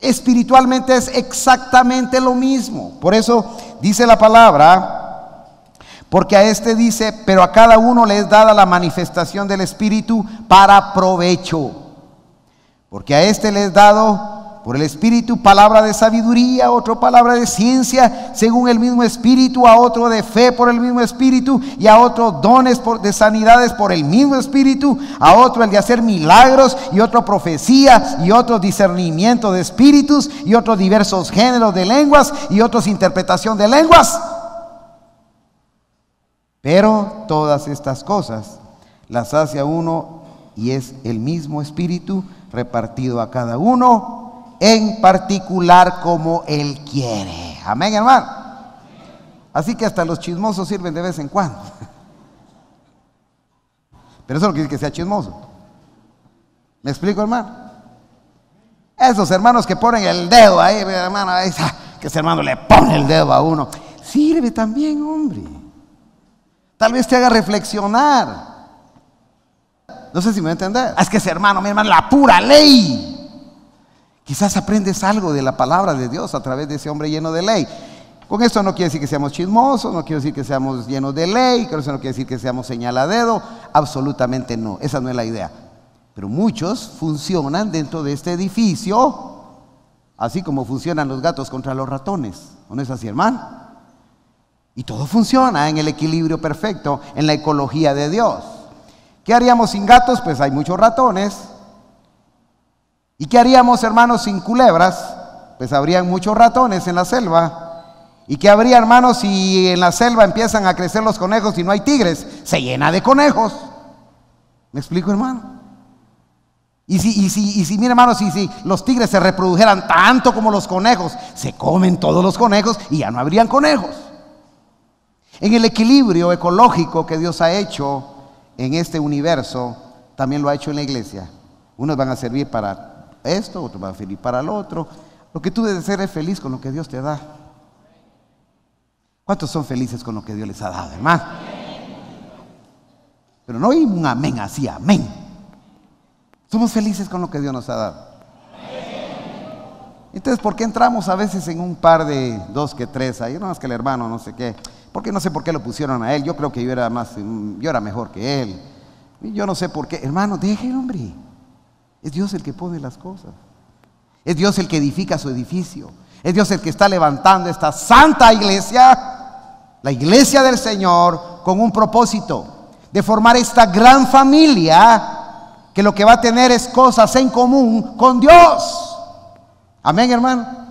Espiritualmente es exactamente lo mismo. Por eso dice la palabra: Porque a este dice, pero a cada uno le es dada la manifestación del Espíritu para provecho. Porque a este le es dado por el Espíritu palabra de sabiduría, a otro palabra de ciencia, según el mismo Espíritu, a otro de fe por el mismo Espíritu, y a otro dones de sanidades por el mismo Espíritu, a otro el de hacer milagros, y otro profecía, y otro discernimiento de espíritus, y otros diversos géneros de lenguas, y otros interpretación de lenguas. Pero todas estas cosas las hace a uno, y es el mismo Espíritu repartido a cada uno en particular como Él quiere. Amén, hermano. Así que hasta los chismosos sirven de vez en cuando. Pero eso no quiere decir que sea chismoso. ¿Me explico, hermano? Esos hermanos que ponen el dedo ahí, hermano, que ese hermano le pone el dedo a uno, sirve también, hombre. Tal vez te haga reflexionar. No sé si me va a entender. Es que ese hermano, mi hermano, la pura ley. Quizás aprendes algo de la palabra de Dios a través de ese hombre lleno de ley. Con esto no quiere decir que seamos chismosos, no quiere decir que seamos llenos de ley, con eso no quiere decir que seamos señaladedo, absolutamente no, esa no es la idea. Pero muchos funcionan dentro de este edificio, así como funcionan los gatos contra los ratones, ¿no es así, hermano? Y todo funciona en el equilibrio perfecto, en la ecología de Dios. ¿Qué haríamos sin gatos? Pues hay muchos ratones. ¿Y qué haríamos, hermanos, sin culebras? Pues habrían muchos ratones en la selva. ¿Y qué habría, hermanos, si en la selva empiezan a crecer los conejos y no hay tigres? Se llena de conejos. ¿Me explico, hermano? Y si mira, hermanos, si los tigres se reprodujeran tanto como los conejos, se comen todos los conejos y ya no habrían conejos. En el equilibrio ecológico que Dios ha hecho en este universo, también lo ha hecho en la iglesia. Unos van a servir para esto, otros van a servir para lo otro. Lo que tú debes ser es feliz con lo que Dios te da. ¿Cuántos son felices con lo que Dios les ha dado, hermano? Pero no hay un amén así, amén. Somos felices con lo que Dios nos ha dado. Entonces, ¿por qué entramos a veces en un par de dos que tres ahí? No, es que el hermano no sé qué. Porque no sé por qué lo pusieron a él. Yo creo que yo era mejor que él. Yo no sé por qué. Hermano, deje el hombre. Es Dios el que pone las cosas. Es Dios el que edifica su edificio. Es Dios el que está levantando esta santa iglesia, la iglesia del Señor, con un propósito de formar esta gran familia que lo que va a tener es cosas en común con Dios. Amén, hermano.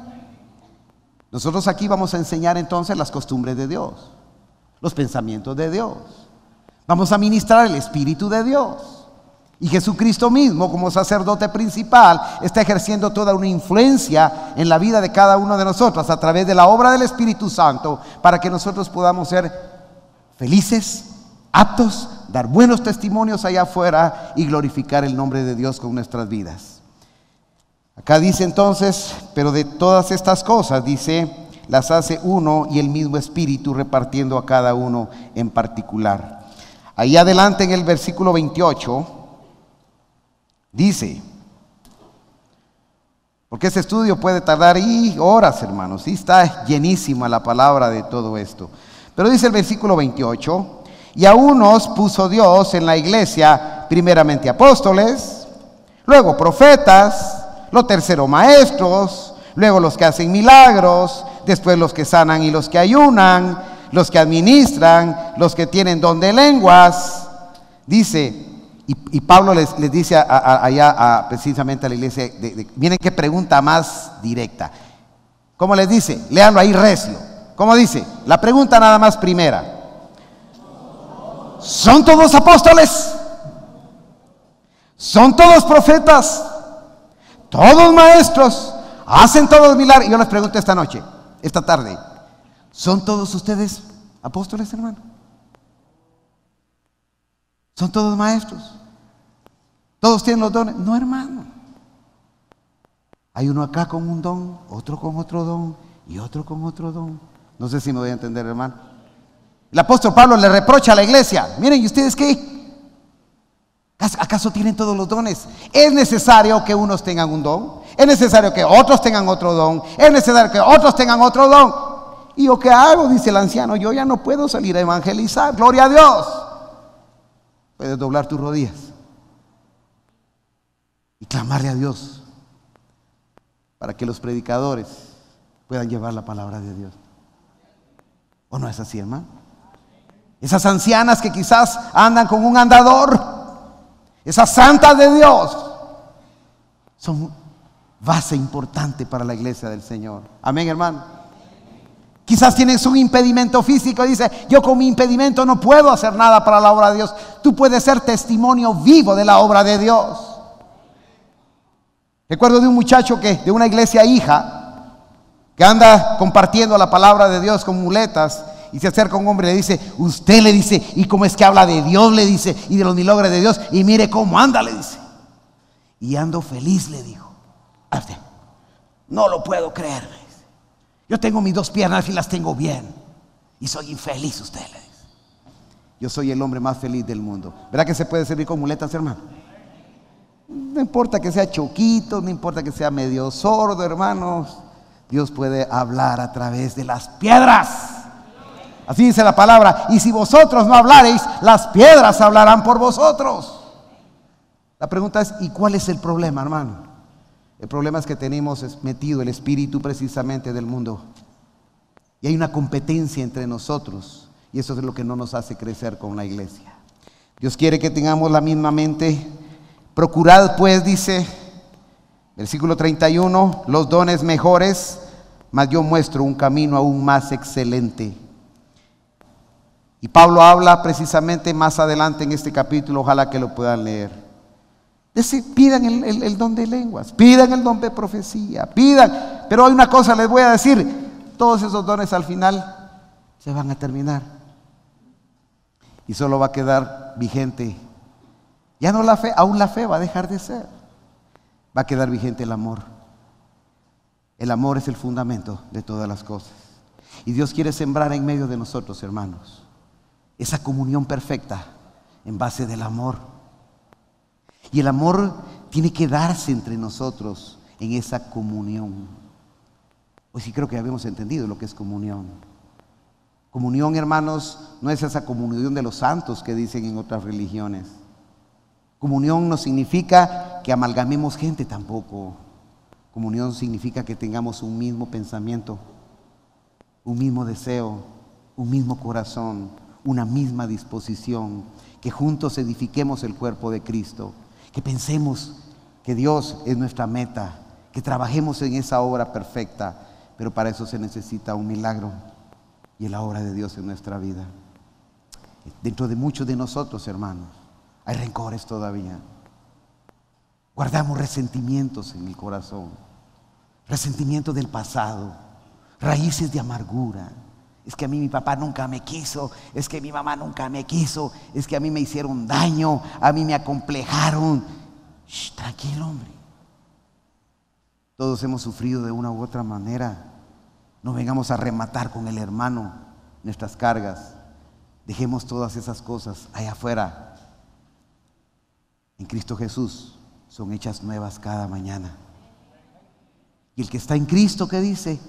Nosotros aquí vamos a enseñar entonces las costumbres de Dios, los pensamientos de Dios. Vamos a ministrar el Espíritu de Dios. Y Jesucristo mismo, como sacerdote principal, está ejerciendo toda una influencia en la vida de cada uno de nosotros a través de la obra del Espíritu Santo, para que nosotros podamos ser felices, aptos, dar buenos testimonios allá afuera y glorificar el nombre de Dios con nuestras vidas. Acá dice entonces, pero de todas estas cosas, dice, las hace uno y el mismo Espíritu, repartiendo a cada uno en particular. Ahí adelante en el versículo 28 dice, porque este estudio puede tardar horas, hermanos, y está llenísima la palabra de todo esto. Pero dice el versículo 28, y a unos puso Dios en la iglesia, primeramente apóstoles, luego profetas, los terceros maestros, luego los que hacen milagros, después los que sanan y los que ayunan, los que administran, los que tienen don de lenguas. Dice, y Pablo les dice allá precisamente a la iglesia, miren qué pregunta más directa. ¿Cómo les dice? Léanlo ahí recio. ¿Cómo dice? La pregunta nada más primera. ¿Son todos apóstoles? ¿Son todos profetas? ¿Todos maestros? ¿Hacen todos milagros? Yo les pregunto esta tarde, ¿son todos ustedes apóstoles, hermano? ¿Son todos maestros? ¿Todos tienen los dones? No, hermano. Hay uno acá con un don, otro con otro don y otro con otro don. No sé si me voy a entender, hermano. El apóstol Pablo le reprocha a la iglesia. Miren, ¿y ustedes qué? ¿Acaso tienen todos los dones? Es necesario que unos tengan un don. Es necesario que otros tengan otro don. Es necesario que otros tengan otro don. ¿Y yo qué hago? Dice el anciano. Yo ya no puedo salir a evangelizar. Gloria a Dios. Puedes doblar tus rodillas y clamarle a Dios para que los predicadores puedan llevar la palabra de Dios. ¿O no es así, hermano? Esas ancianas que quizás andan con un andador, esas santas de Dios, son base importante para la iglesia del Señor. Amén, hermano. Quizás tienes un impedimento físico. Dice, yo con mi impedimento no puedo hacer nada para la obra de Dios. Tú puedes ser testimonio vivo de la obra de Dios. Recuerdo de un muchacho de una iglesia hija, que anda compartiendo la palabra de Dios con muletas, y se acerca un hombre y le dice, usted, le dice, ¿y cómo es que habla de Dios? Le dice, y de los milagros de Dios, y mire cómo anda, le dice. Y ando feliz, le dijo. No lo puedo creer, le dice. Yo tengo mis dos piernas y las tengo bien, y soy infeliz, usted, le dice. Yo soy el hombre más feliz del mundo. ¿Verdad que se puede servir con muletas, hermano? No importa que sea choquito, no importa que sea medio sordo, hermanos. Dios puede hablar a través de las piedras. Así dice la palabra. Y si vosotros no hablareis, las piedras hablarán por vosotros. La pregunta es, ¿y cuál es el problema, hermano? El problema es que tenemos metido el espíritu precisamente del mundo. Y hay una competencia entre nosotros. Y eso es lo que no nos hace crecer con la iglesia. Dios quiere que tengamos la misma mente. Procurad pues, dice, versículo 31, los dones mejores, mas yo muestro un camino aún más excelente. Y Pablo habla precisamente más adelante en este capítulo, ojalá que lo puedan leer. Pidan el don de lenguas, pidan el don de profecía, pidan. Pero hay una cosa les voy a decir, todos esos dones al final se van a terminar. Y solo va a quedar vigente, ya no la fe, aún la fe va a dejar de ser. Va a quedar vigente el amor. El amor es el fundamento de todas las cosas. Y Dios quiere sembrar en medio de nosotros, hermanos, esa comunión perfecta en base del amor. Y el amor tiene que darse entre nosotros en esa comunión. Hoy sí creo que habíamos entendido lo que es comunión. Comunión, hermanos, no es esa comunión de los santos que dicen en otras religiones. Comunión no significa que amalgamemos gente tampoco. Comunión significa que tengamos un mismo pensamiento, un mismo deseo, un mismo corazón, una misma disposición, que juntos edifiquemos el cuerpo de Cristo, que pensemos que Dios es nuestra meta, que trabajemos en esa obra perfecta, pero para eso se necesita un milagro y la obra de Dios en nuestra vida. Dentro de muchos de nosotros, hermanos, hay rencores todavía. Guardamos resentimientos en el corazón, resentimientos del pasado, raíces de amargura. Es que a mí mi papá nunca me quiso, es que mi mamá nunca me quiso, es que a mí me hicieron daño, a mí me acomplejaron. Tranquilo, hombre. Todos hemos sufrido de una u otra manera. No vengamos a rematar con el hermano nuestras cargas. Dejemos todas esas cosas allá afuera. En Cristo Jesús son hechas nuevas cada mañana. Y el que está en Cristo, ¿qué dice?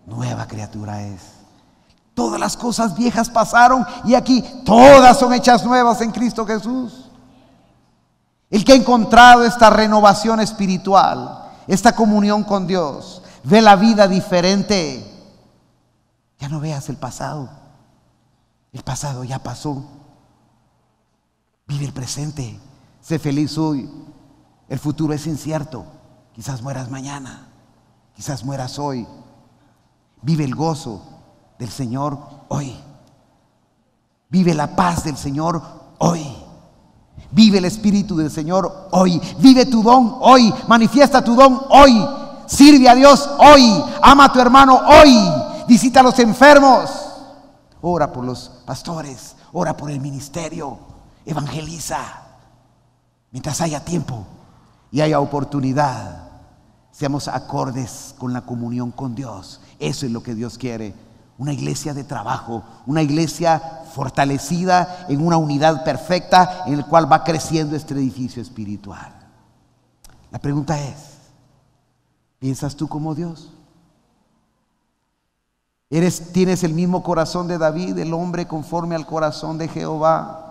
Nueva criatura es. Todas las cosas viejas pasaron y aquí todas son hechas nuevas en Cristo Jesús. El que ha encontrado esta renovación espiritual, esta comunión con Dios, ve la vida diferente. Ya no veas el pasado. El pasado ya pasó. Vive el presente. Sé feliz hoy. El futuro es incierto. Quizás mueras mañana. Quizás mueras hoy. Vive el gozo del Señor hoy. Vive la paz del Señor hoy. Vive el Espíritu del Señor hoy. Vive tu don hoy. Manifiesta tu don hoy. Sirve a Dios hoy. Ama a tu hermano hoy. Visita a los enfermos. Ora por los pastores. Ora por el ministerio. Evangeliza. Mientras haya tiempo y haya oportunidad, seamos acordes con la comunión con Dios. Eso es lo que Dios quiere. Una iglesia de trabajo, una iglesia fortalecida en una unidad perfecta en el cual va creciendo este edificio espiritual. La pregunta es, ¿piensas tú como Dios? Tienes el mismo corazón de David, el hombre conforme al corazón de Jehová.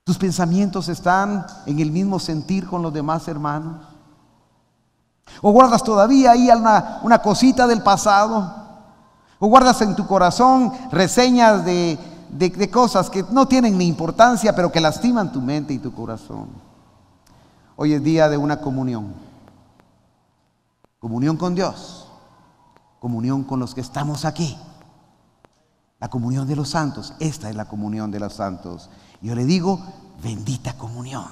Tus pensamientos están en el mismo sentir con los demás hermanos. O guardas todavía ahí una cosita del pasado. O guardas en tu corazón reseñas de cosas que no tienen ni importancia, pero que lastiman tu mente y tu corazón. Hoy es día de una comunión. Comunión con Dios. Comunión con los que estamos aquí. La comunión de los santos. Esta es la comunión de los santos. Yo le digo, bendita comunión.